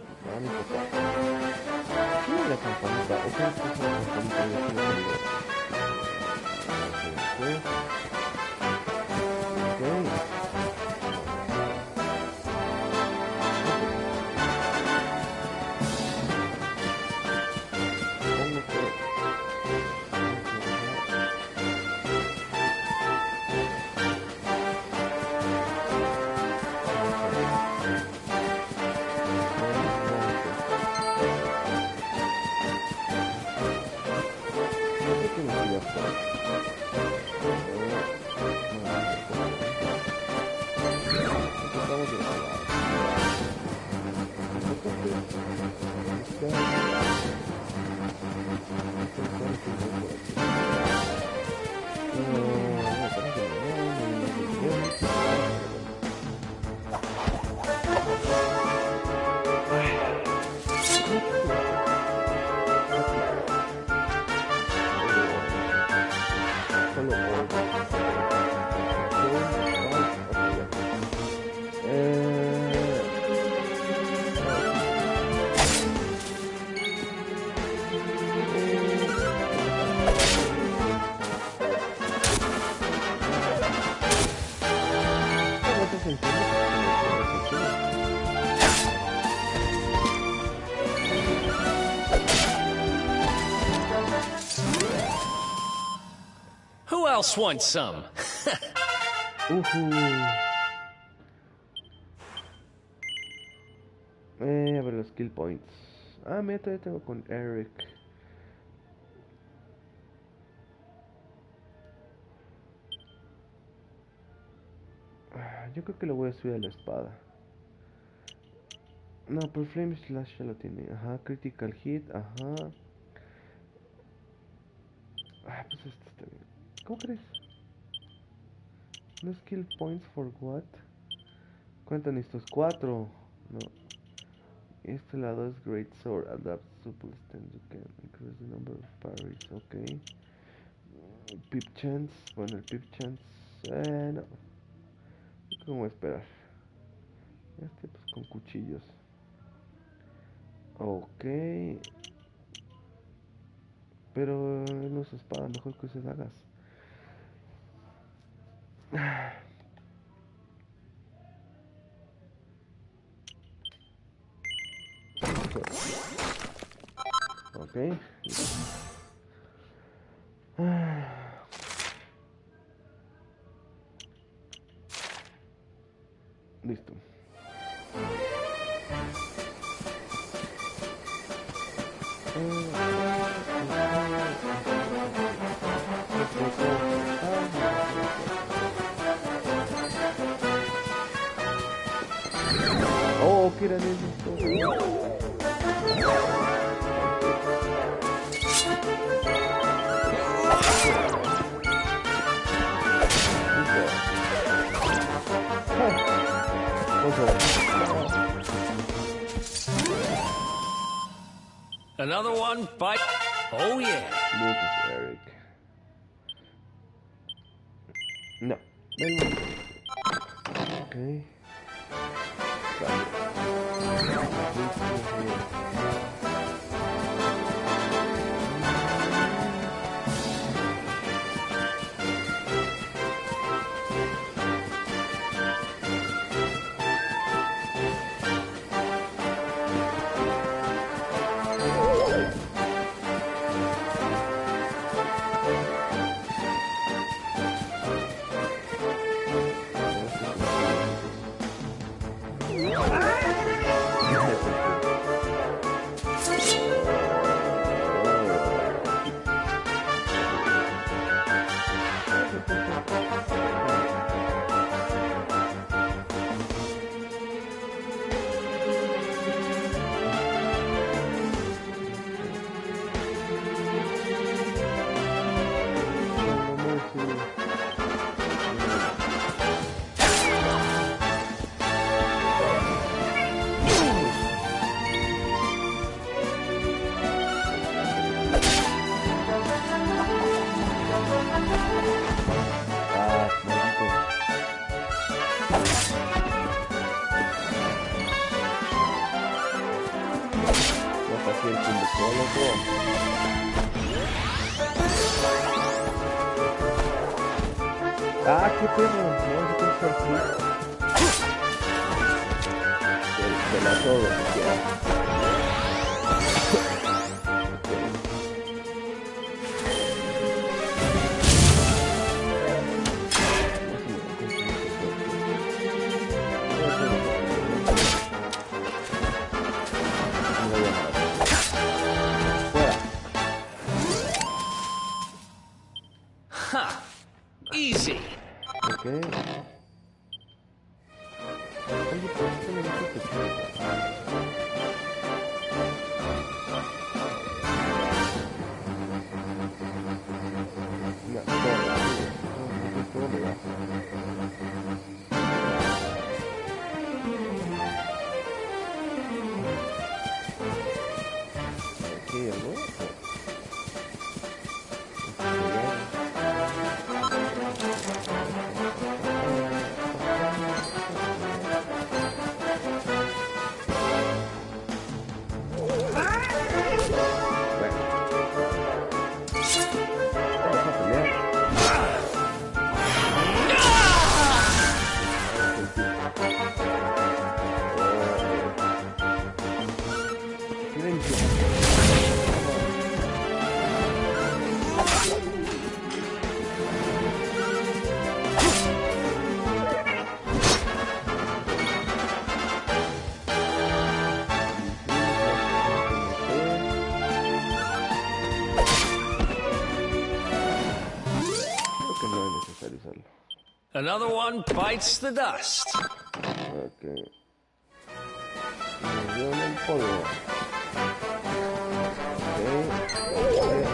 else wants some? A ver los skill points. Ah, mira, todavía tengo con Eric. Yo creo que lo voy a subir a la espada. No, pero Flame Slash ya lo tiene. Ajá, Critical Hit, ajá. Pues esto está bien. ¿Cómo crees? No skill points for what? ¿Cuántos estos? 4. No. Este lado es Great Sword. Adapt Supple Stance. You can increase the number of parries. Ok. Pip Chance. Bueno, el Pip Chance. No. ¿Cómo esperar? Este pues con cuchillos. Ok. Pero no es espada, mejor que uses dagas. Ok. Listo. Oh, ¿qué eran esos? Another one bite. Oh yeah. Eric. No. Ok. Ah, qué perro. No, se puede estar de la todo, Ha! Easy. Okay. Oye, pues esto me dice que no, todo me da. Aquí, ¿no? Another one bites the dust. Ok. Me dio en el polvo. Ok.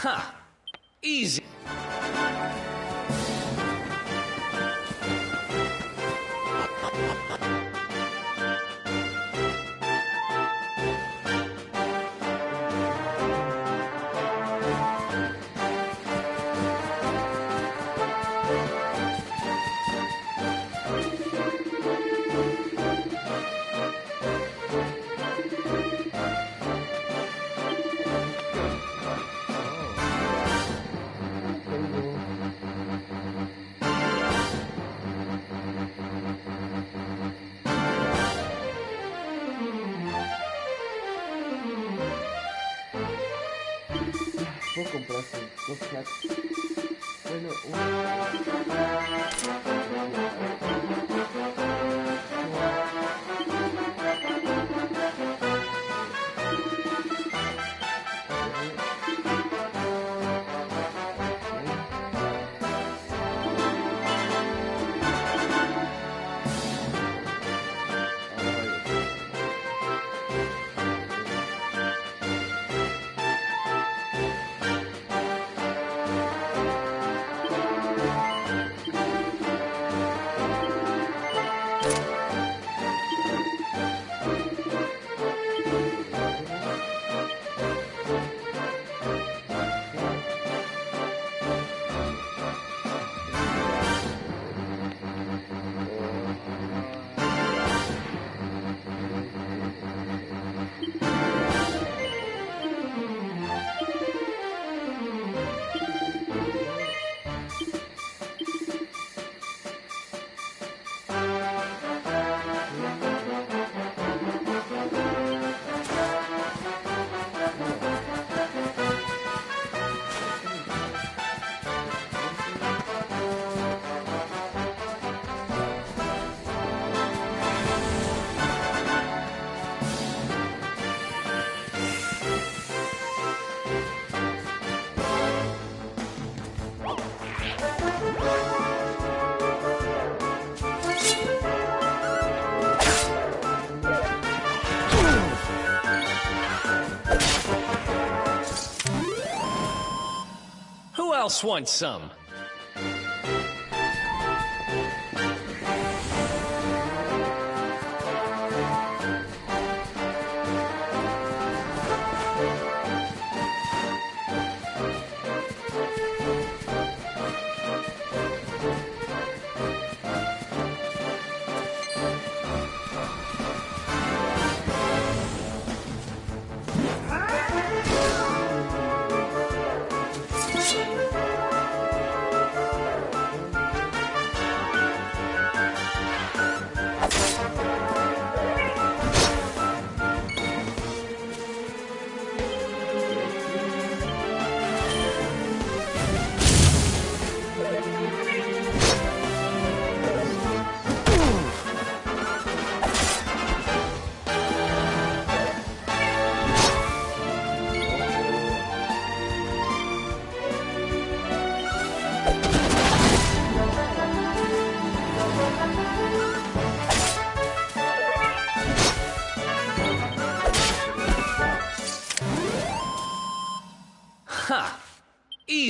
Ha! Easy. Puedo comprar dos hacks. Bueno, Who else wants some?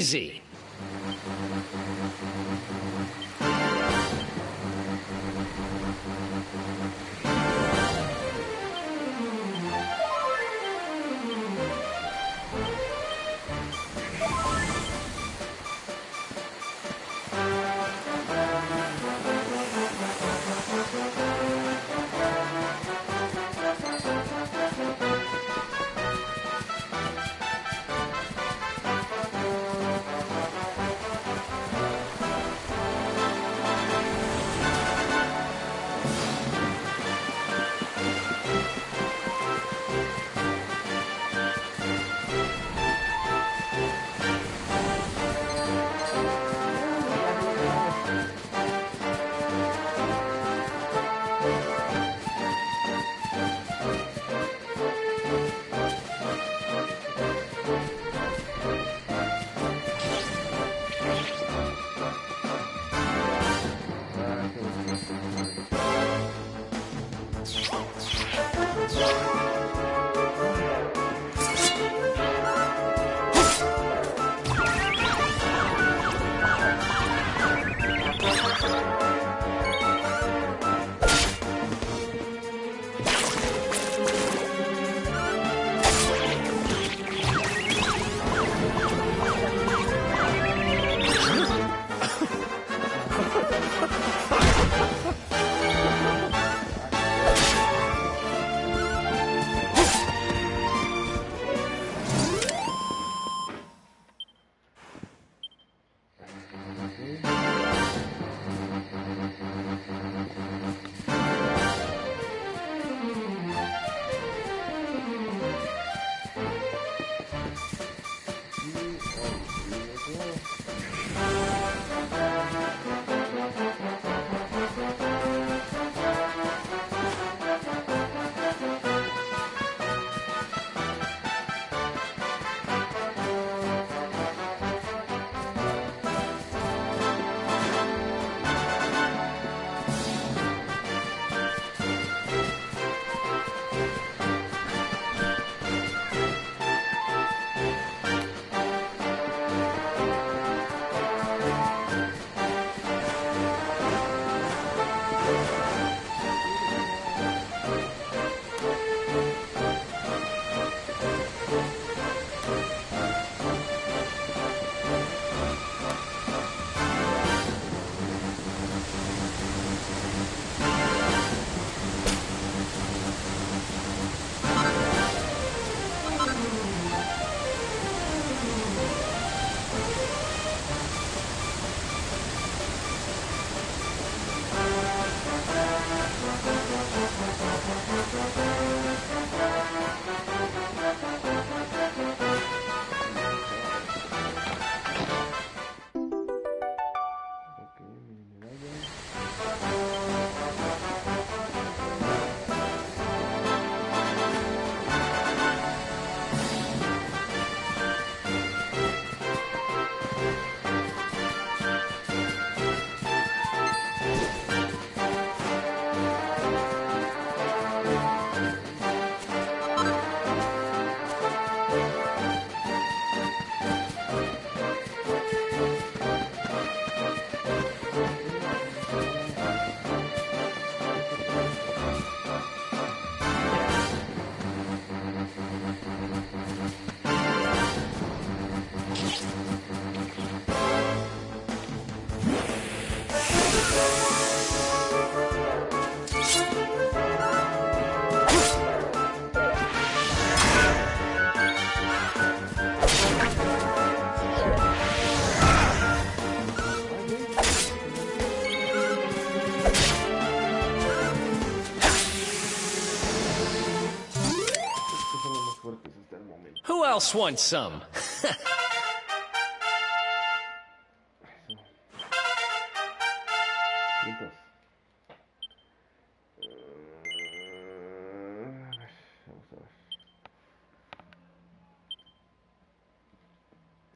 easy. Who else wants some?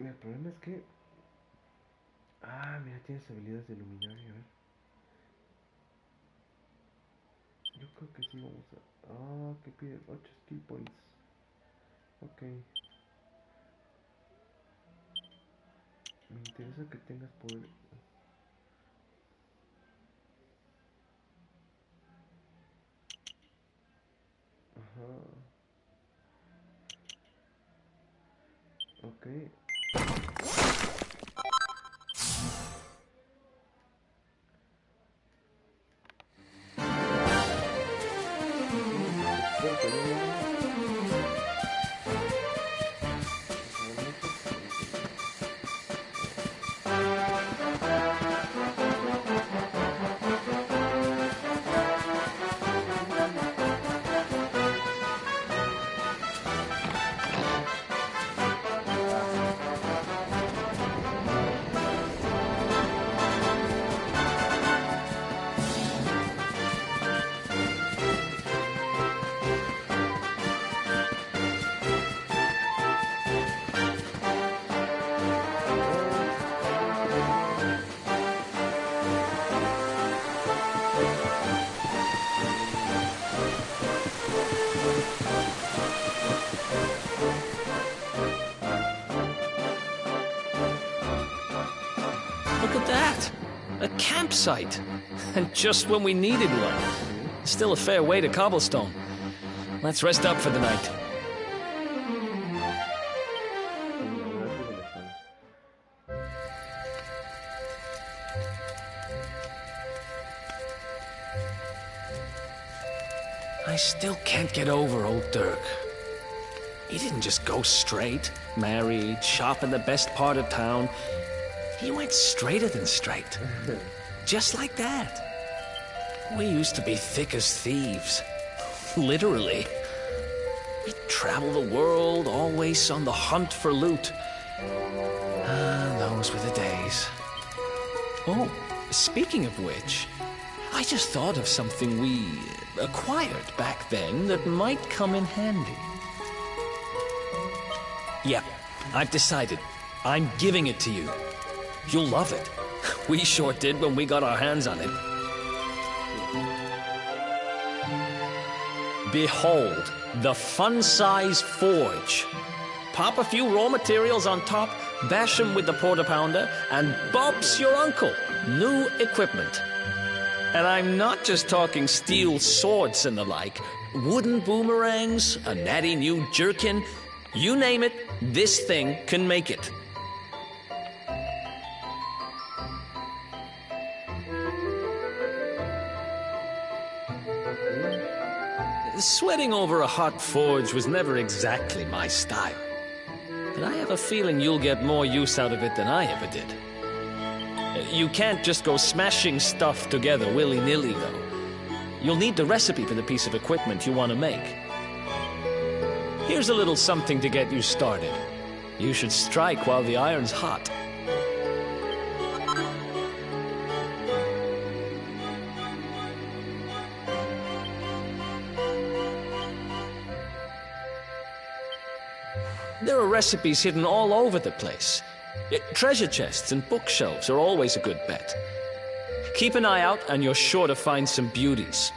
El problema es que... Ah, mira, tienes habilidades de luminaria, a ver. Yo creo que sí vamos a... Ah, ¿qué pide? 8 skill points. Ok. Me interesa que tengas poder. Ajá. Ok. Look at that! A campsite! And just when we needed one. Still a fair way to cobblestone. Let's rest up for the night. I still can't get over old Dirk. He didn't just go straight, married, shop in the best part of town. He went straighter than straight. Just like that. We used to be thick as thieves. Literally. We'd travel the world, always on the hunt for loot. Those were the days. Oh, speaking of which, I just thought of something we acquired back then that might come in handy. Yeah, I've decided. I'm giving it to you. You'll love it. We sure did when we got our hands on it. Behold, the fun-size forge. Pop a few raw materials on top, bash them with the porta pounder, and Bob's your uncle. New equipment. And I'm not just talking steel swords and the like. Wooden boomerangs, a natty new jerkin. You name it, this thing can make it. Sweating over a hot forge was never exactly my style. But I have a feeling you'll get more use out of it than I ever did. You can't just go smashing stuff together willy-nilly, though. You'll need the recipe for the piece of equipment you want to make. Here's a little something to get you started. You should strike while the iron's hot. There are recipes hidden all over the place. Treasure chests and bookshelves are always a good bet. Keep an eye out and you're sure to find some beauties.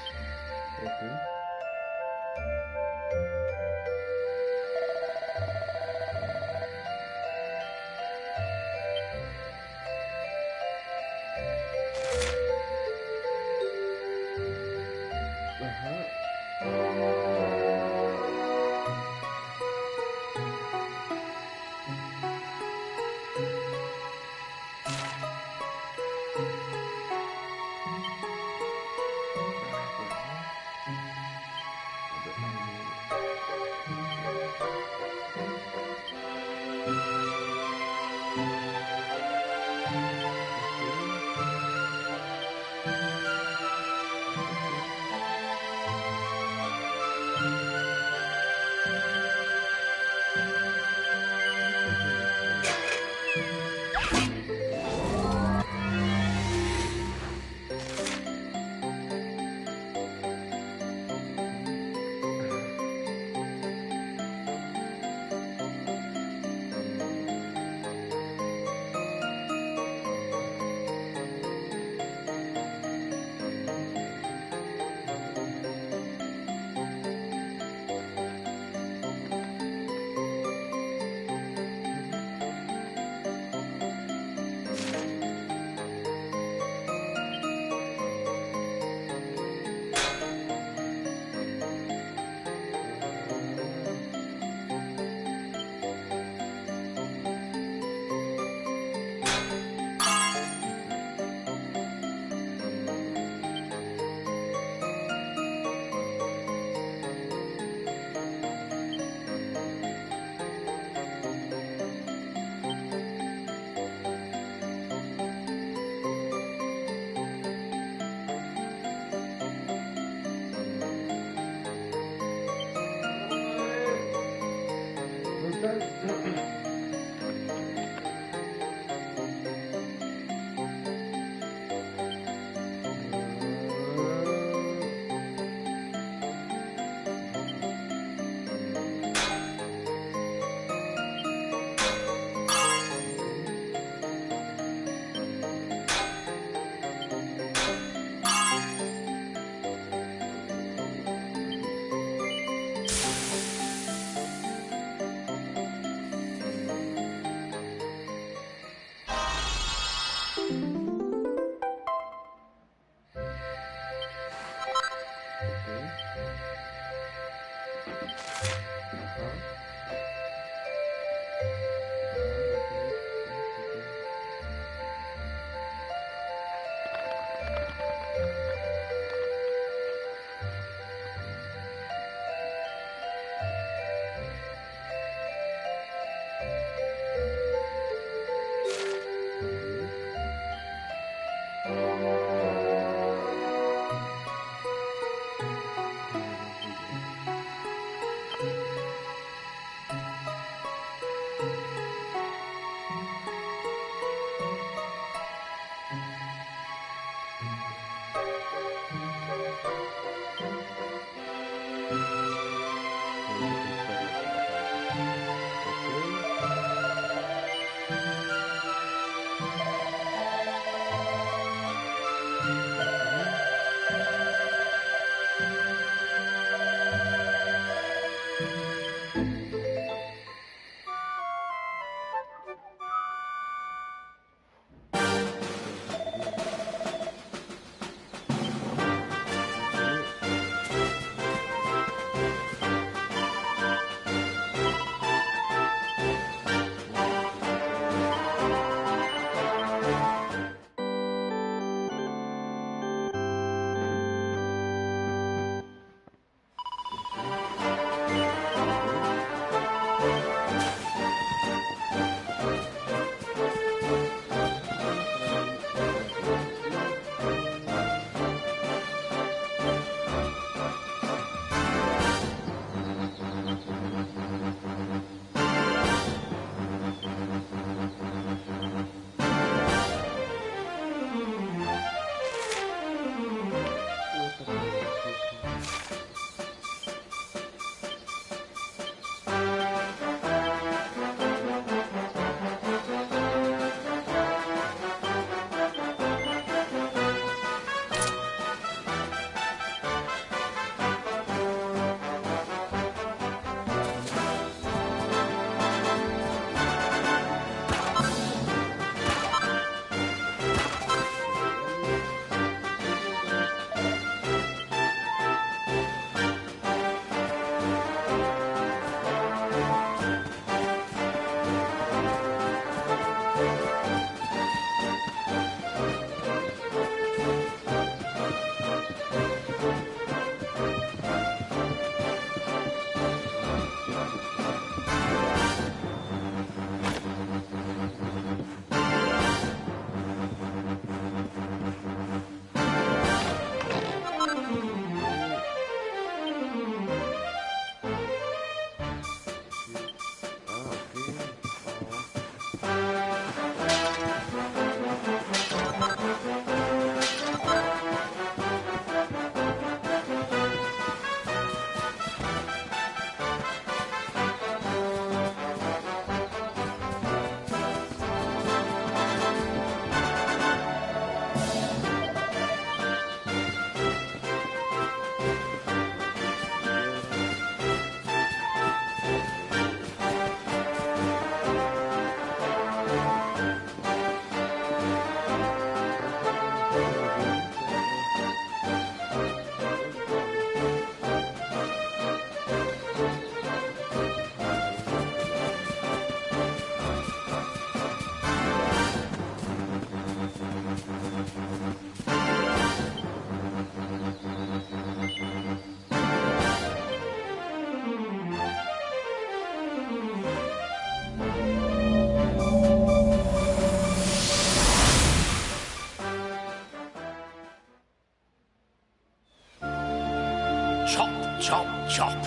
Chop, chop,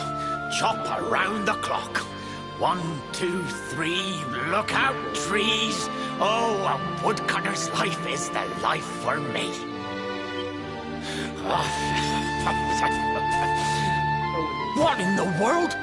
chop around the clock. 1, 2, 3, look out, trees. Oh, a woodcutter's life is the life for me. What in the world?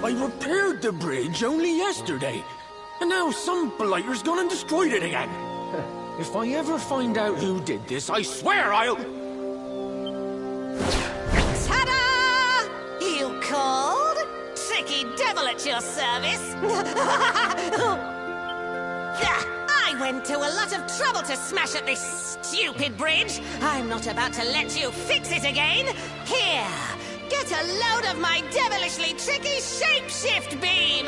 I repaired the bridge only yesterday, and now some blighter's gone and destroyed it again. If I ever find out who did this, I swear I'll... Ta-da! You called? Tricky devil at your service. I went to a lot of trouble to smash at this stupid bridge. I'm not about to let you fix it again. Here, get a load of my devilishly tricky shapeshift beam.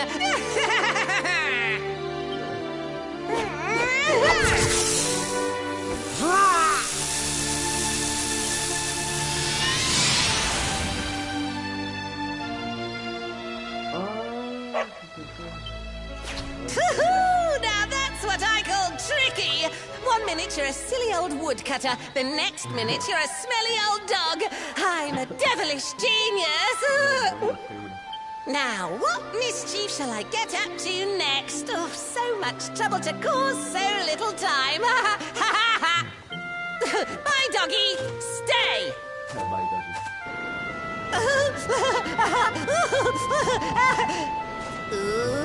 minute you're a silly old woodcutter, the next minute you're a smelly old dog. I'm a devilish genius. Now, what mischief shall I get up to next? Oh, so much trouble to cause so little time. Bye, doggy. Stay. Bye, doggy. Ooh.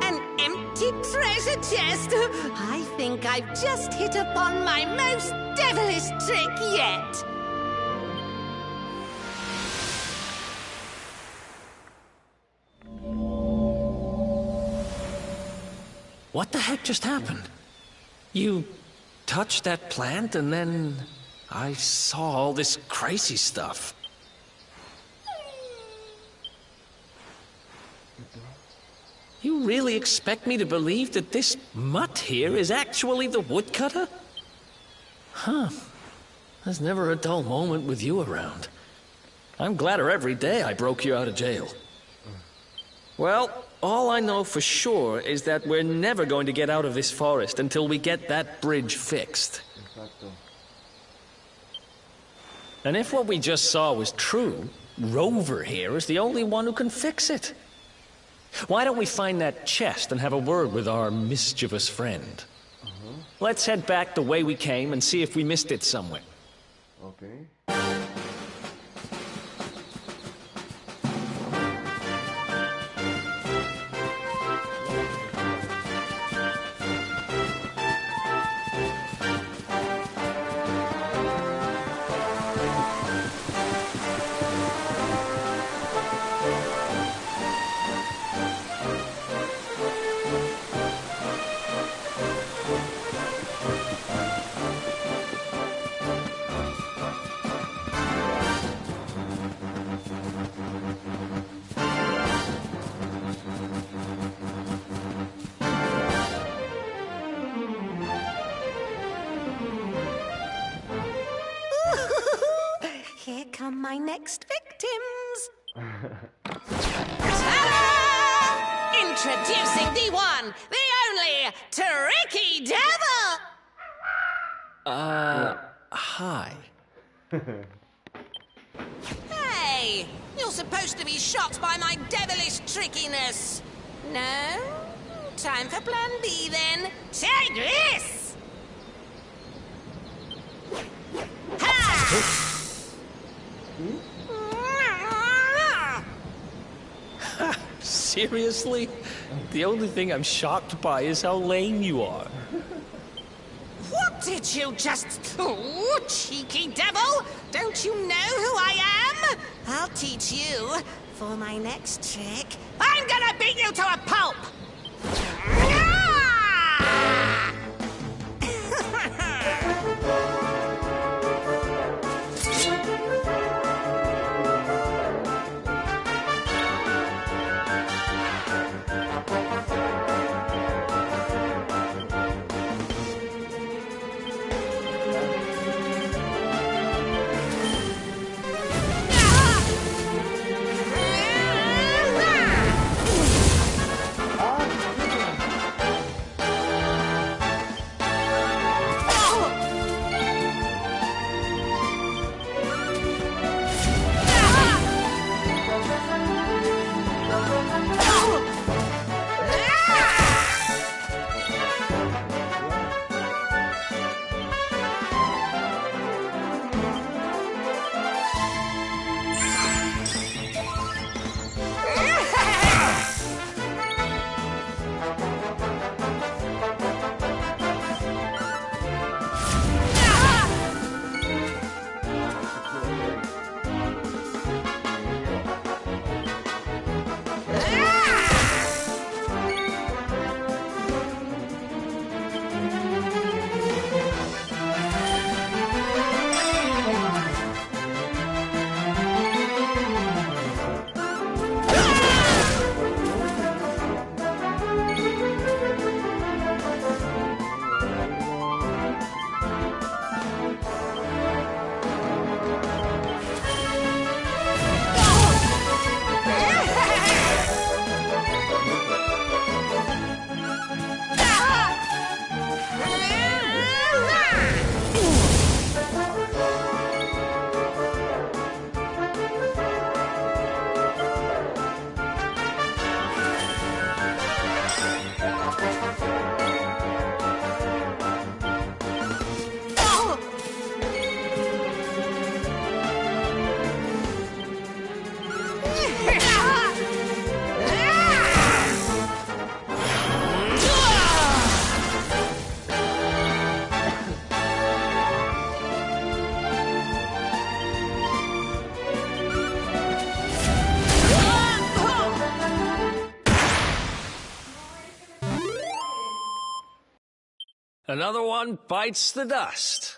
An empty treasure chest. I think I've just hit upon my most devilish trick yet. What the heck just happened? You touched that plant and then I saw all this crazy stuff. You really expect me to believe that this mutt here is actually the woodcutter? Huh. There's never a dull moment with you around. I'm gladder every day I broke you out of jail. Well, all I know for sure is that we're never going to get out of this forest until we get that bridge fixed. Exacto. And if what we just saw was true, Rover here is the only one who can fix it. Why don't we find that chest and have a word with our mischievous friend? Let's head back the way we came and see if we missed it somewhere. Okay. Here come my next victims. Ta-da! Introducing the one, the only, Tricky Devil! Hi. Hey, you're supposed to be shocked by my devilish trickiness. No? Time for plan B then. Take this! Ha! Seriously? The only thing I'm shocked by is how lame you are. What did you just... Oh, cheeky devil! Don't you know who I am? I'll teach you. For my next trick, I'm gonna beat you to a pulp! Another one bites the dust.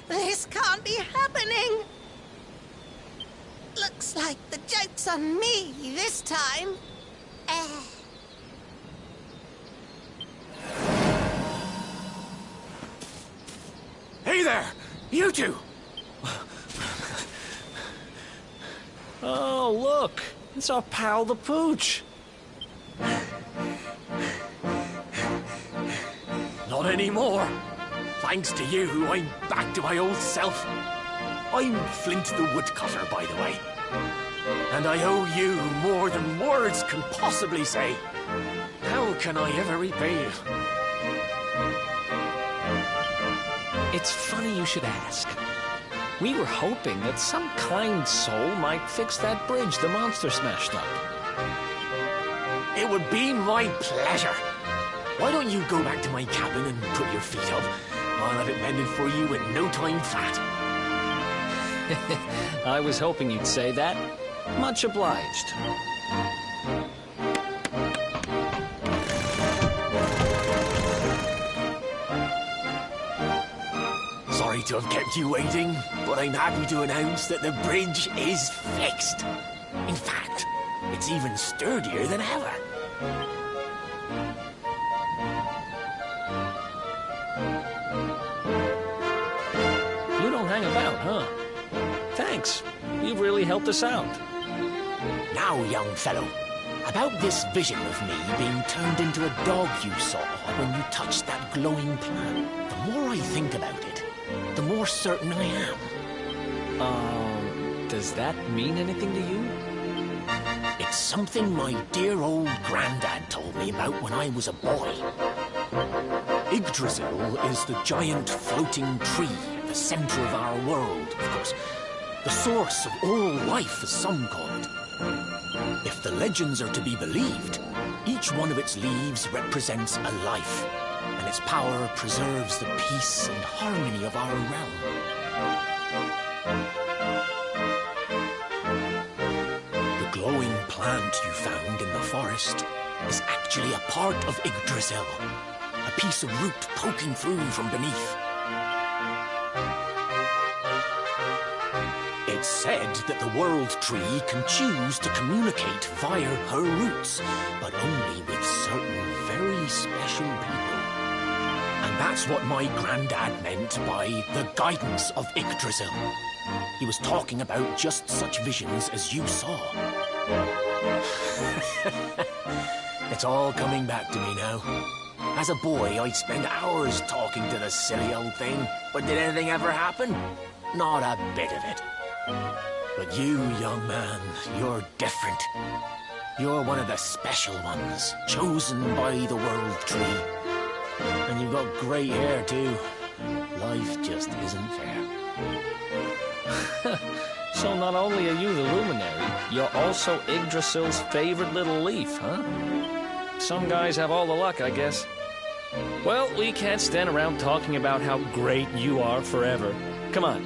This can't be happening. Looks like the joke's on me this time. Hey there! You two! Oh, look! It's our pal the Pooch. Not anymore. Thanks to you, I'm back to my old self. I'm Flint the Woodcutter, by the way. And I owe you more than words can possibly say. How can I ever repay you? It's funny you should ask. We were hoping that some kind soul might fix that bridge the monster smashed up. It would be my pleasure. Why don't you go back to my cabin and put your feet up? I'll have it mended for you in no time flat. I was hoping you'd say that. Much obliged. Sorry to have kept you waiting, but I'm happy to announce that the bridge is fixed. In fact, it's even sturdier than ever. You don't hang about, huh? Thanks. You've really helped us out. Now, young fellow, about this vision of me being turned into a dog you saw when you touched that glowing plant. The more I think about it, the more certain I am. Does that mean anything to you? It's something my dear old granddad told me about when I was a boy. Yggdrasil is the giant floating tree at the center of our world, of course. The source of all life, as some call it. If the legends are to be believed, each one of its leaves represents a life, and its power preserves the peace and harmony of our realm. The glowing plant you found in the forest is actually a part of Yggdrasil, a piece of root poking through from beneath. It's said that the World Tree can choose to communicate via her roots, but only with certain very special people. And that's what my granddad meant by the guidance of Yggdrasil. He was talking about just such visions as you saw. It's all coming back to me now. As a boy, I'd spend hours talking to the silly old thing, but did anything ever happen? Not a bit of it. But you, young man, you're different. You're one of the special ones, chosen by the World Tree. And you've got great hair, too. Life just isn't fair. So not only are you the luminary, you're also Yggdrasil's favorite little leaf, huh? Some guys have all the luck, I guess. Well, we can't stand around talking about how great you are forever. Come on,